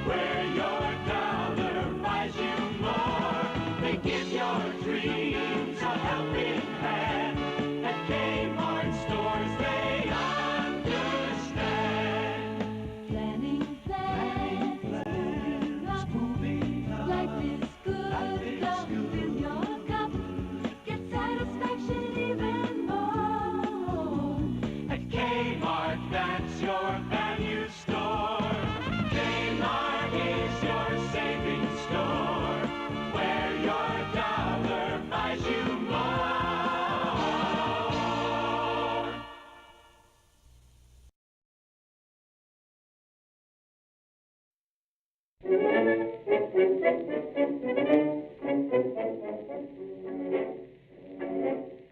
where your dollar buys you more. They give your dreams a helping hand. At Kmart stores, they understand. Planning, moving up. Life is good, come fill your cup. Get satisfaction even more. At Kmart, that's your value store. Kmart is your savings store, where your dollar buys you more.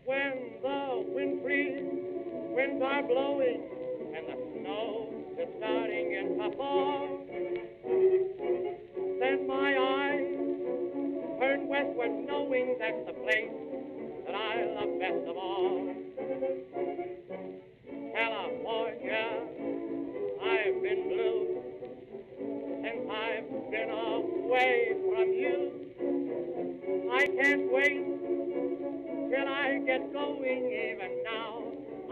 When the wintry winds are blowing and the snow is starting to fall, then my eyes turn westward, knowing that's the place that I love best of all. California, I've been blue since I've been away from you. I can't wait till I get going. Even now,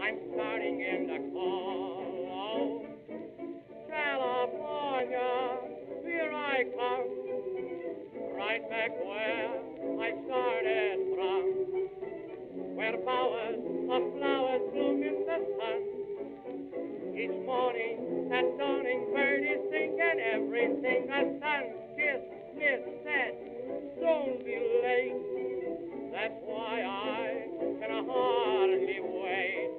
I'm starting in the call. Oh, California, here I come, right back where I started from, where bowers of flowers bloom in the sun. Each morning, that dawning bird is singing everything a sun-kissed miss said. Don't be late. That's why I can hardly wait.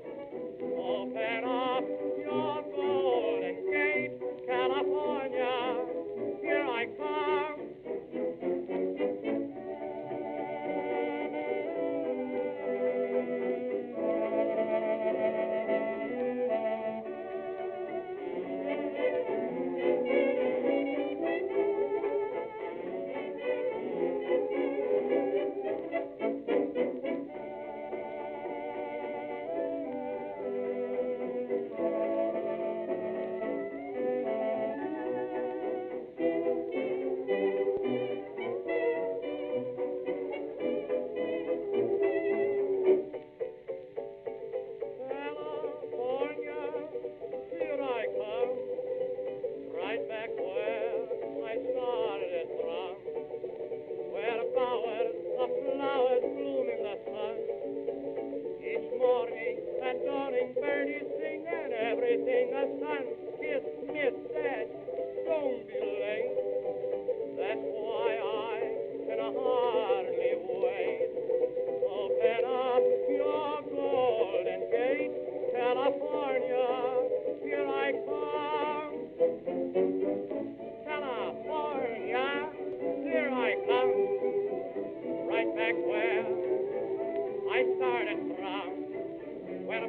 Open up your golden gate, California. Here I come.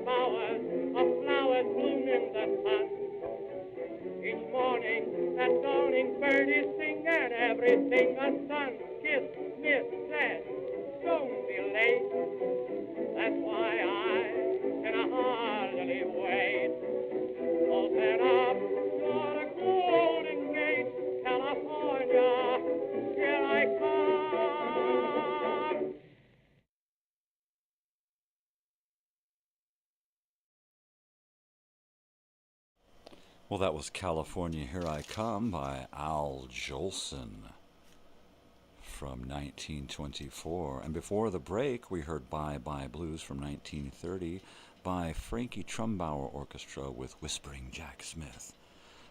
bowers of flowers bloom in the sun. Each morning, that dawning bird is singing everything a sun kissed miss said, don't be late. That's why I can hardly wait. Open up your golden gate, California, here I come. Well, that was California, Here I Come by Al Jolson from 1924. And before the break, we heard Bye Bye Blues from 1930 by Frankie Trumbauer Orchestra with Whispering Jack Smith.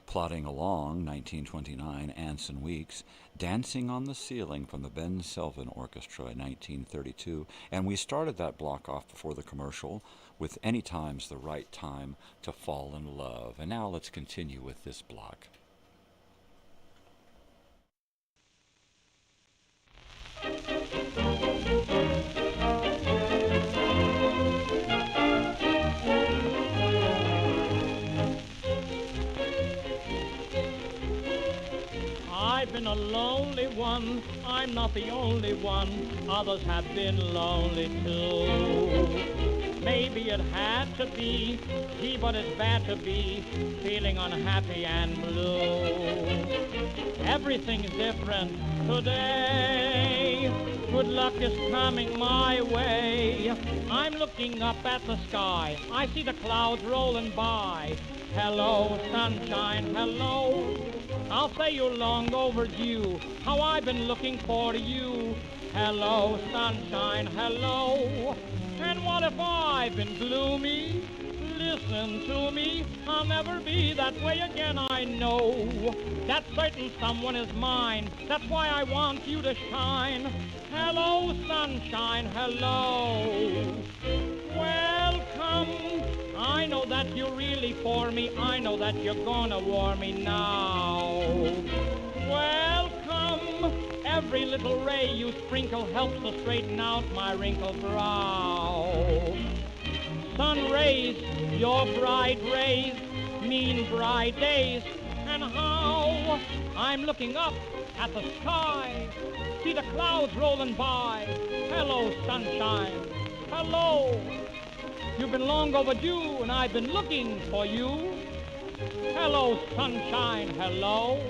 Plodding along, 1929, Anson Weeks, Dancing on the Ceiling from the Ben Selvin Orchestra in 1932. And we started that block off before the commercial with Anytime's the Right Time to Fall in Love. And now let's continue with this block. I've been a lonely one, I'm not the only one, others have been lonely too. Maybe it had to be, gee, but it's bad to be feeling unhappy and blue. Everything's different today, good luck is coming my way. I'm looking up at the sky, I see the clouds rolling by. Hello, sunshine, hello. I'll say you're long overdue, how I've been looking for you. Hello, sunshine, hello. And what if I've been gloomy? Listen to me, I'll never be that way again, I know. That certain someone is mine, that's why I want you to shine. Hello, sunshine, hello. Welcome. I know that you're really for me, I know that you're gonna warm me now. Welcome, every little ray you sprinkle helps to straighten out my wrinkled brow. Sun rays, your bright rays, mean bright days, and how I'm looking up at the sky, see the clouds rolling by. Hello, sunshine, hello. You've been long overdue, and I've been looking for you. Hello, sunshine, hello.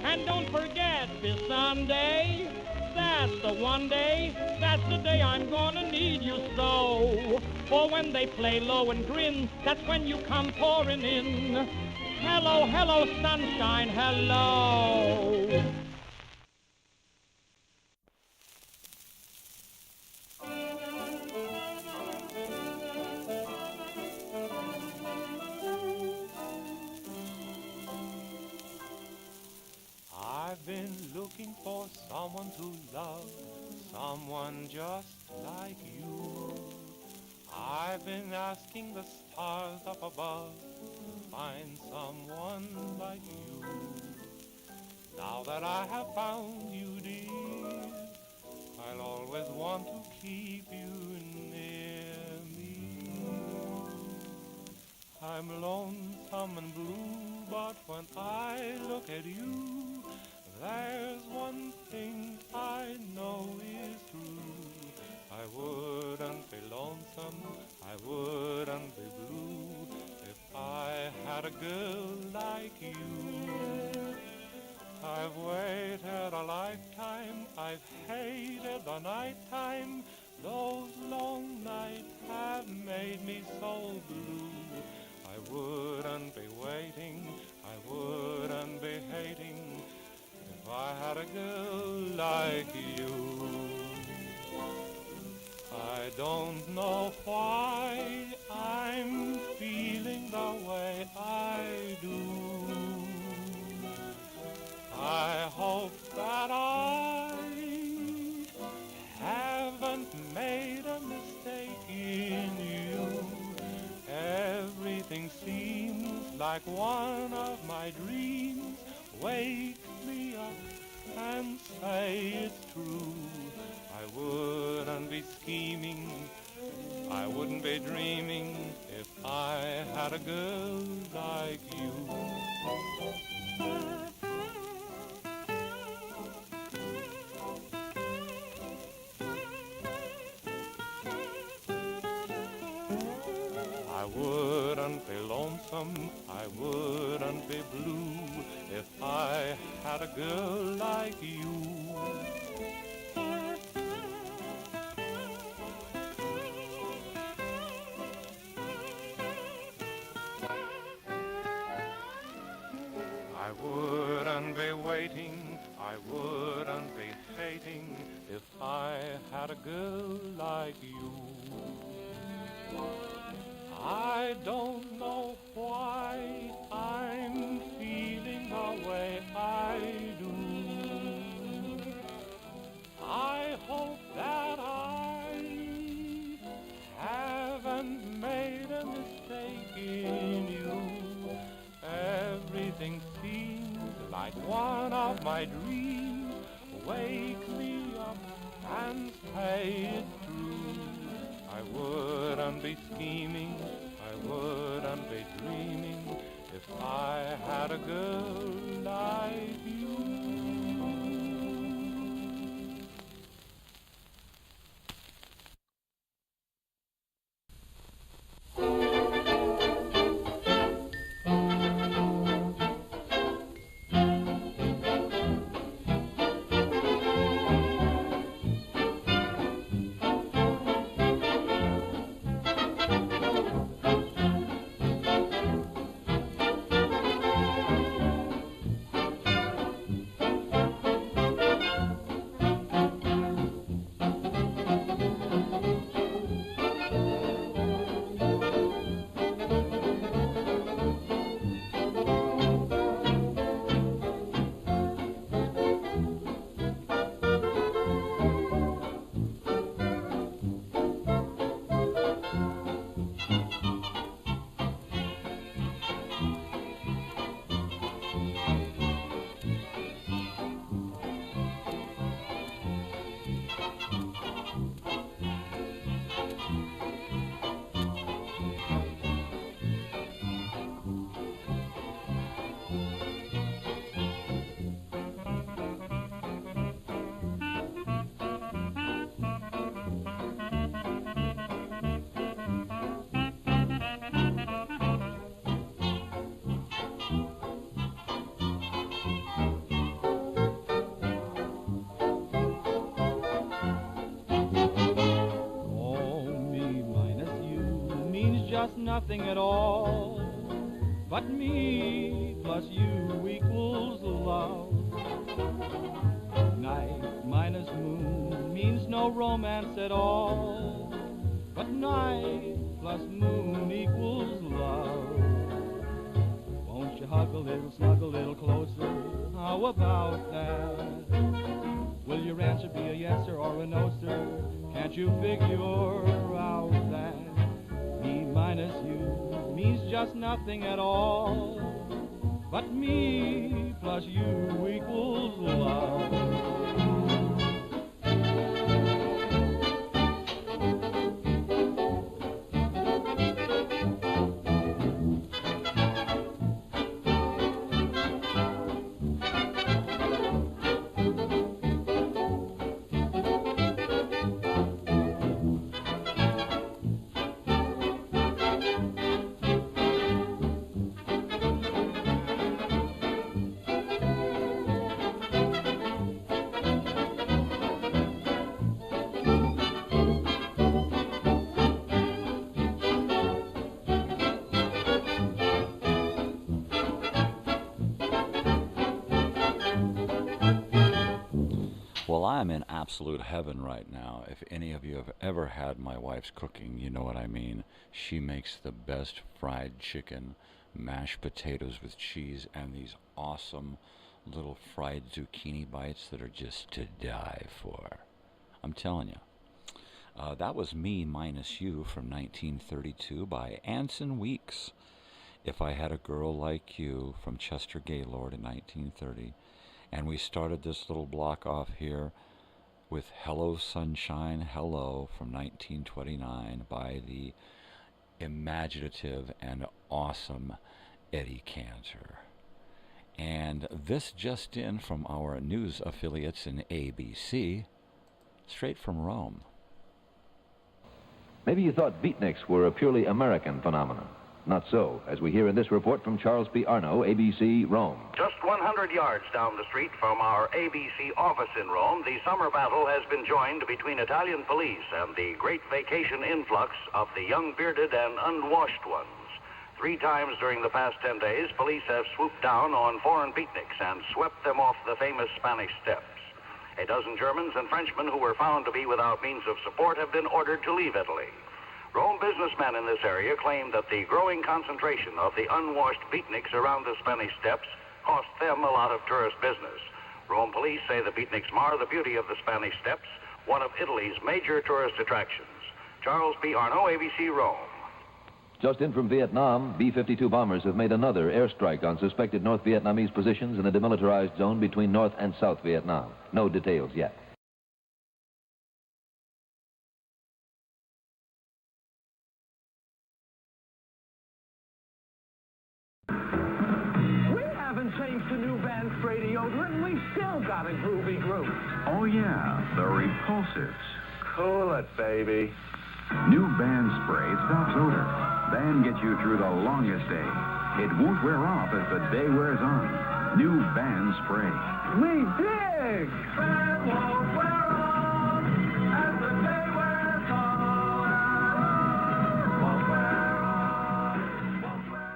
And don't forget this Sunday, that's the one day, that's the day I'm gonna need you so. For when they play low and grin, that's when you come pouring in. Hello, hello, sunshine, hello. I've been looking for someone to love, someone just like you. I've been asking the stars up above, find someone like you. Now that I have found you, dear, I'll always want to keep you near me. I'm lonesome and blue, but when I look at you, there's one thing I know is true. I wouldn't be lonesome, I wouldn't be blue, if I had a girl like you. I've waited a lifetime, I've hated the nighttime, those long nights have made me so blue. I wouldn't be waiting, I wouldn't be hating, if I had a girl like you. I don't know why I'm feeling the way I do. I hope that I haven't made a mistake in you. Everything seems like one of my dreams. Wake me up and say it's true. I wouldn't be scheming, I wouldn't be dreaming if I had a girl like you. I wouldn't be lonesome, I wouldn't be blue if I had a girl like you. I wouldn't be waiting, I wouldn't be hating if I had a girl like you. I don't know why I'm feeling the way I do. I hope that I haven't made a mistake in you. Everything seems like one of my dreams. Wake me up and say it's true. I wouldn't be scheming, I wouldn't be dreaming if I had a girl like you. Nothing at all, but me plus you equals love. Night minus moon means no romance at all, but night plus moon equals love. Won't you hug a little, snug a little closer? How about that? Will your answer be a yes sir or a no sir? Can't you figure out that me minus you means just nothing at all, but me plus you equals love. I'm in absolute heaven right now. If any of you have ever had my wife's cooking, you know what I mean. She makes the best fried chicken, mashed potatoes with cheese, and these awesome little fried zucchini bites that are just to die for. I'm telling you. That was Me Minus You from 1932 by Anson Weeks. If I Had a Girl Like You from Chester Gaylord in 1930. And we started this little block off here with Hello Sunshine, Hello from 1929 by the imaginative and awesome Eddie Cantor. And this just in from our news affiliates in ABC, straight from Rome. Maybe you thought beatniks were a purely American phenomenon. Not so, as we hear in this report from Charles P. Arno, ABC, Rome. Just 100 yards down the street from our ABC office in Rome, the summer battle has been joined between Italian police and the great vacation influx of the young bearded and unwashed ones. 3 times during the past 10 days, police have swooped down on foreign beatniks and swept them off the famous Spanish Steps. A dozen Germans and Frenchmen who were found to be without means of support have been ordered to leave Italy. Rome businessmen in this area claim that the growing concentration of the unwashed beatniks around the Spanish Steps cost them a lot of tourist business. Rome police say the beatniks mar the beauty of the Spanish Steps, one of Italy's major tourist attractions. Charles P. Arno, ABC, Rome. Just in from Vietnam, B-52 bombers have made another airstrike on suspected North Vietnamese positions in a demilitarized zone between North and South Vietnam. No details yet. Changed to new band spray deodorant, we still got a groovy groove. Oh, yeah, the Repulsives. Cool it, baby. New band spray stops odor, then gets you through the longest day. It won't wear off as the day wears on. New band spray. We dig! Band won't wear off as the day wears on. Won't wear off. Won't wear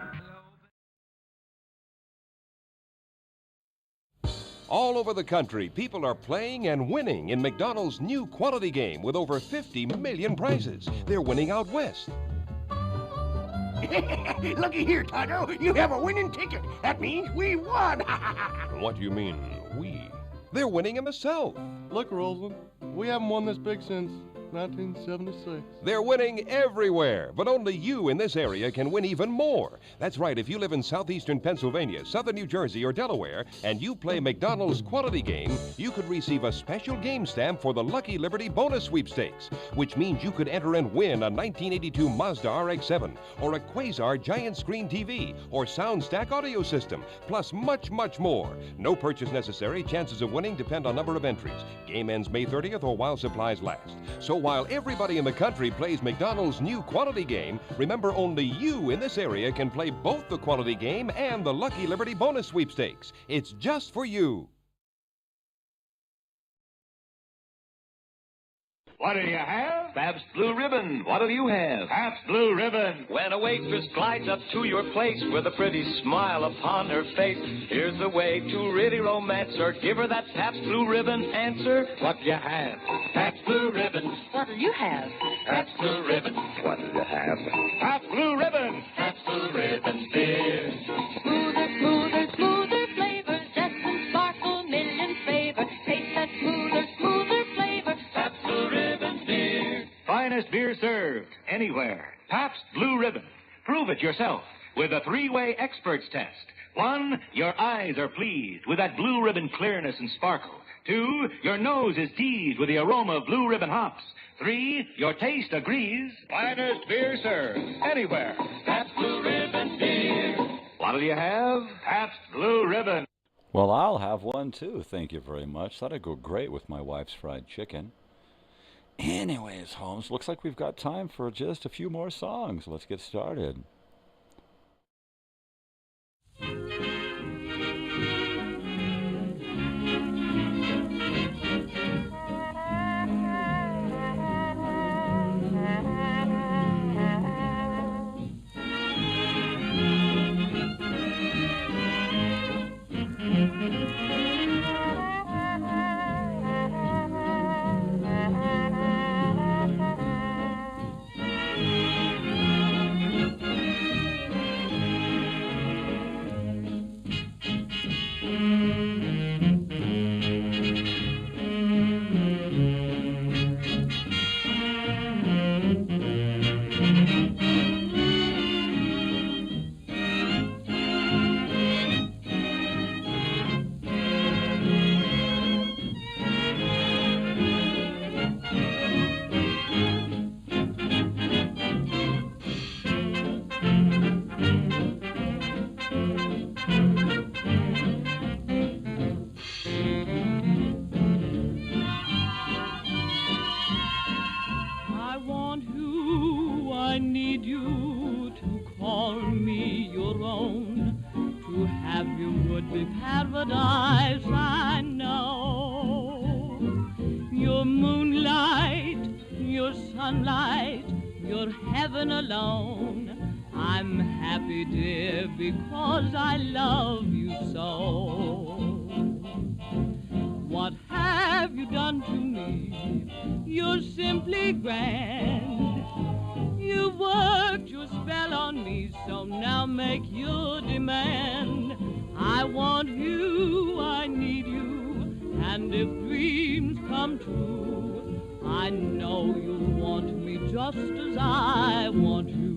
All over the country, people are playing and winning in McDonald's new quality game with over 50 million prizes. They're winning out west. Looky here, Tonto. You have a winning ticket. That means we won. What do you mean, we? They're winning in the south. Look, Roseland, we haven't won this big since 1976. They're winning everywhere, but only you in this area can win even more. That's right, if you live in southeastern Pennsylvania, southern New Jersey, or Delaware, and you play McDonald's quality game, you could receive a special game stamp for the Lucky Liberty bonus sweepstakes, which means you could enter and win a 1982 Mazda RX-7, or a Quasar giant screen TV, or SoundStack audio system, plus much, much more. No purchase necessary. Chances of winning depend on number of entries. Game ends May 30th or while supplies last. So while everybody in the country plays McDonald's new quality game, remember only you in this area can play both the quality game and the Lucky Liberty bonus sweepstakes. It's just for you. What do you have? Pabst Blue Ribbon. What'll you have? Pabst Blue Ribbon. When a waitress glides up to your place with a pretty smile upon her face, here's the way to really romance her. Give her that Pabst Blue Ribbon answer. What do you have? Pabst Blue Ribbon. What'll you have? Pabst Blue Ribbon. What'll you have? Pabst Blue Ribbon. Pabst Blue Ribbon beer. Smoother, smoother, smoother flavor, zest and sparkle, million flavor. Taste that smoother, smoother flavor. Pabst Blue Ribbon beer. Finest beer served anywhere. Pabst Blue Ribbon. Prove it yourself with a 3-way experts test. 1, your eyes are pleased with that Blue Ribbon clearness and sparkle. 2, your nose is teased with the aroma of Blue Ribbon hops. 3, your taste agrees. Finest beer served anywhere. Pabst Blue Ribbon beer. What'll you have? Pabst Blue Ribbon. Well, I'll have one too, thank you very much. That'd go great with my wife's fried chicken. Anyways, Holmes, looks like we've got time for just a few more songs. Let's get started. throne. To have you would be paradise, I know. Your moonlight, your sunlight, your heaven alone. I'm happy, dear, because I love you so. What have you done to me? You're simply grand. You worked your spell on me, so now make your demand. I want you, I need you, and if dreams come true, I know you'll want me just as I want you.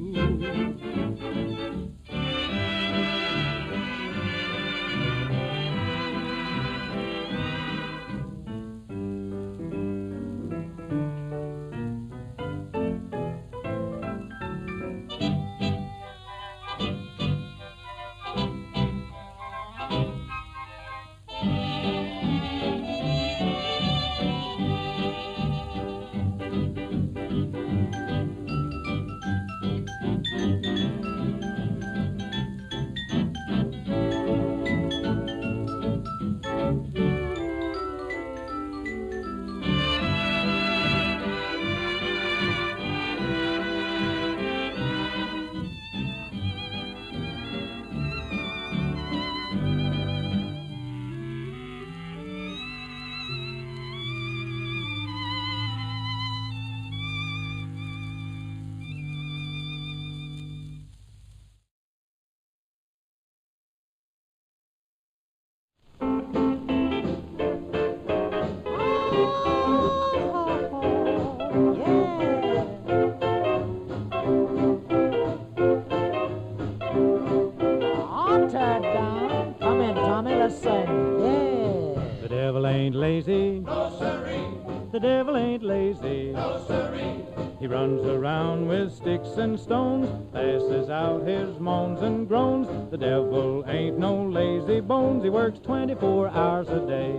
The devil ain't lazy. No, sirree. He runs around with sticks and stones, passes out his moans and groans. The devil ain't no lazy bones. He works 24 hours a day.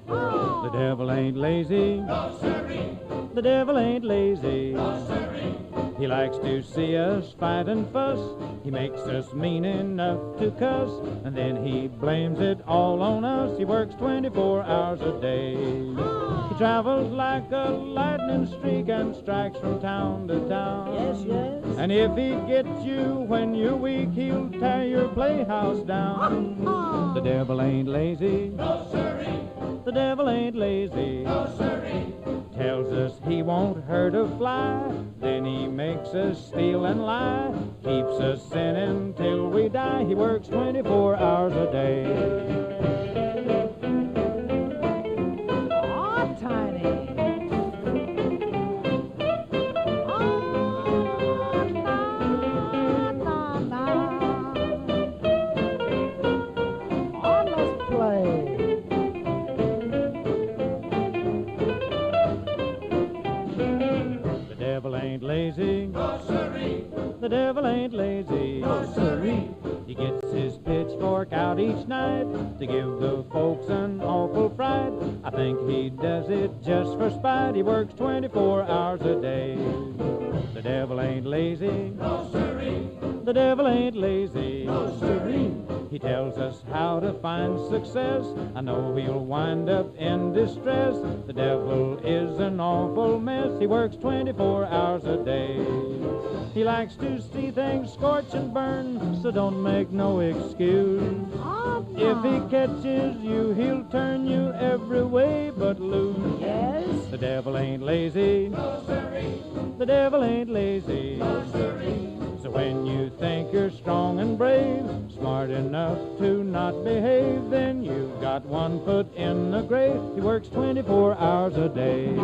Oh. The devil ain't lazy. No, sirree. The devil ain't lazy. No, sirree. He likes to see us fight and fuss. He makes us mean enough to cuss, and then he blames it all on us. He works 24 hours a day. He travels like a lightning streak and strikes from town to town. Yes, yes. And if he gets you when you're weak, he'll tear your playhouse down. The devil ain't lazy. No, sirree. The devil ain't lazy. No, sirree. Tells us he won't hurt a fly, then he makes us steal and lie, keeps us sinning till we die. He works 24 hours a day. Aw, Tiny. Lazy. No, sirree. The devil ain't lazy. No, sirree. He gets his pitchfork out each night to give the folks an awful fright. I think he does it just for spite. He works 24 hours a day. The devil ain't lazy. No, sirree. The devil ain't lazy. No, sirree. He tells us how to find success. I know we'll wind up in distress. The devil is an awful mess. He works 24 hours a day. He likes to see things scorch and burn, so don't make no excuse. If he catches you, he'll turn you every way but loose. Yes? The devil ain't lazy. No, sirree. The devil ain't lazy. No, siree. So when you think you're strong and brave, smart enough to not behave, then you've got one foot in the grave. He works 24 hours a day.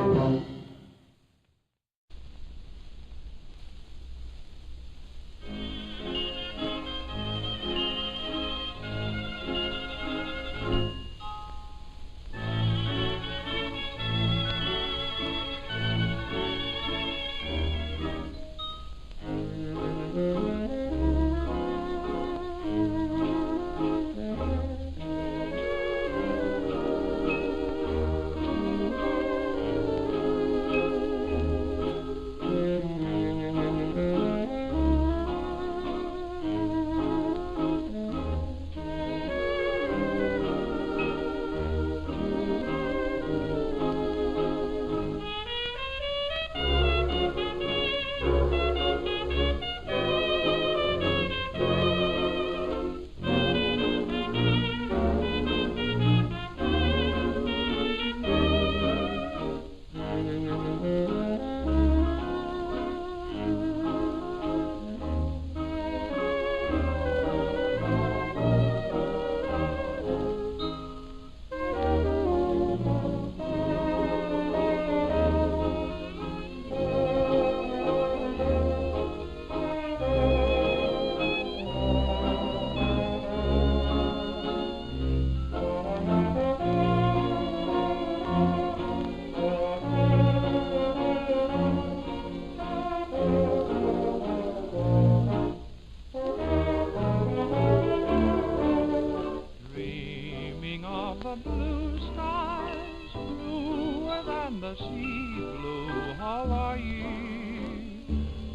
the sea, blue Hawaii,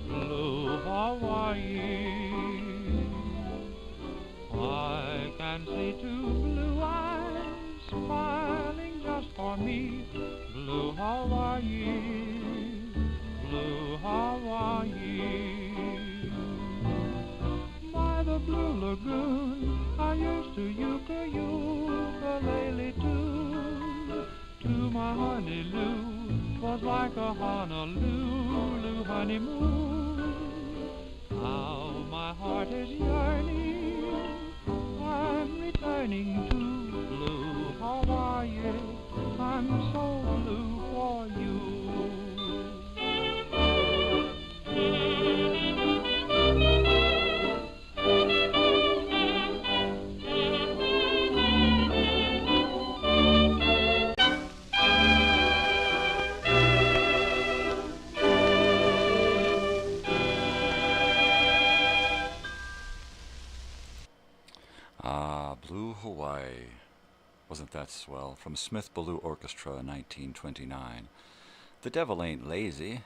blue Hawaii. I can see two blue eyes smiling just for me, blue Hawaii, blue Hawaii. By the blue lagoon, I used to ukulele tune to my honey Lou. 'Twas like a Honolulu honeymoon. How my heart is yearning, I'm returning to blue Hawaii. I'm so blue for you. Blue Hawaii. Wasn't that swell? From Smith Ballou Orchestra, 1929. The Devil Ain't Lazy,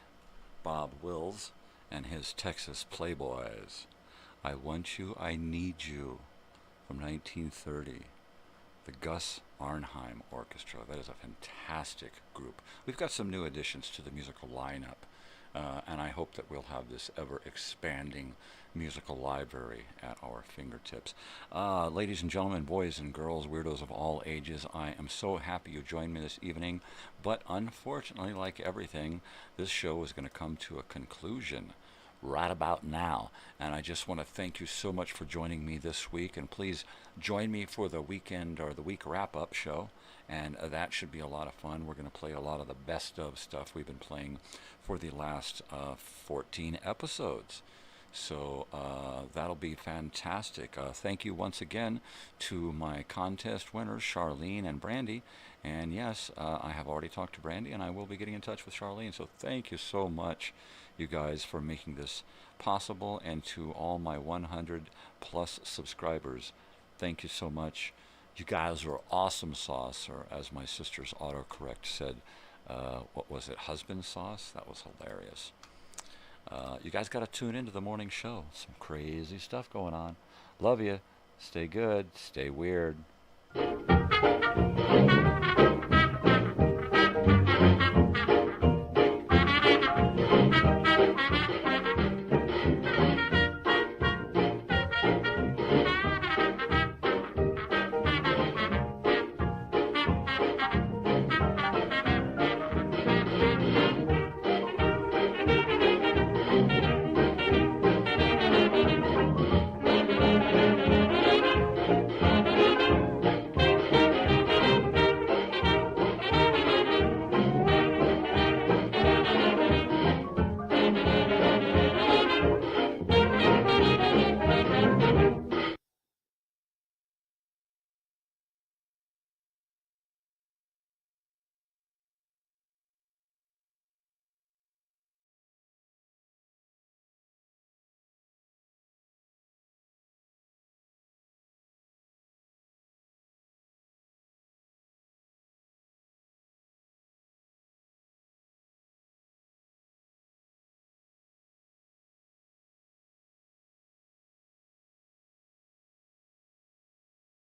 Bob Wills and his Texas Playboys. I Want You, I Need You, from 1930. The Gus Arnheim Orchestra. That is a fantastic group. We've got some new additions to the musical lineup, and I hope that we'll have this ever-expanding musical library at our fingertips. Ladies and gentlemen, boys and girls, weirdos of all ages, I am so happy you joined me this evening, but unfortunately, like everything, this show is going to come to a conclusion right about now, and I just want to thank you so much for joining me this week, and please join me for the weekend or the week wrap-up show, and that should be a lot of fun. We're going to play a lot of the best of stuff we've been playing for the last 14 episodes. So that'll be fantastic. Thank you once again to my contest winners, Charlene and Brandy. And yes, I have already talked to Brandy, and I will be getting in touch with Charlene. So thank you so much, you guys, for making this possible. And to all my 100 plus subscribers, thank you so much. You guys are awesome sauce, or as my sister's autocorrect said, what was it, husband sauce? That was hilarious. You guys got to tune into the morning show. Some crazy stuff going on. Love you. Stay good. Stay weird.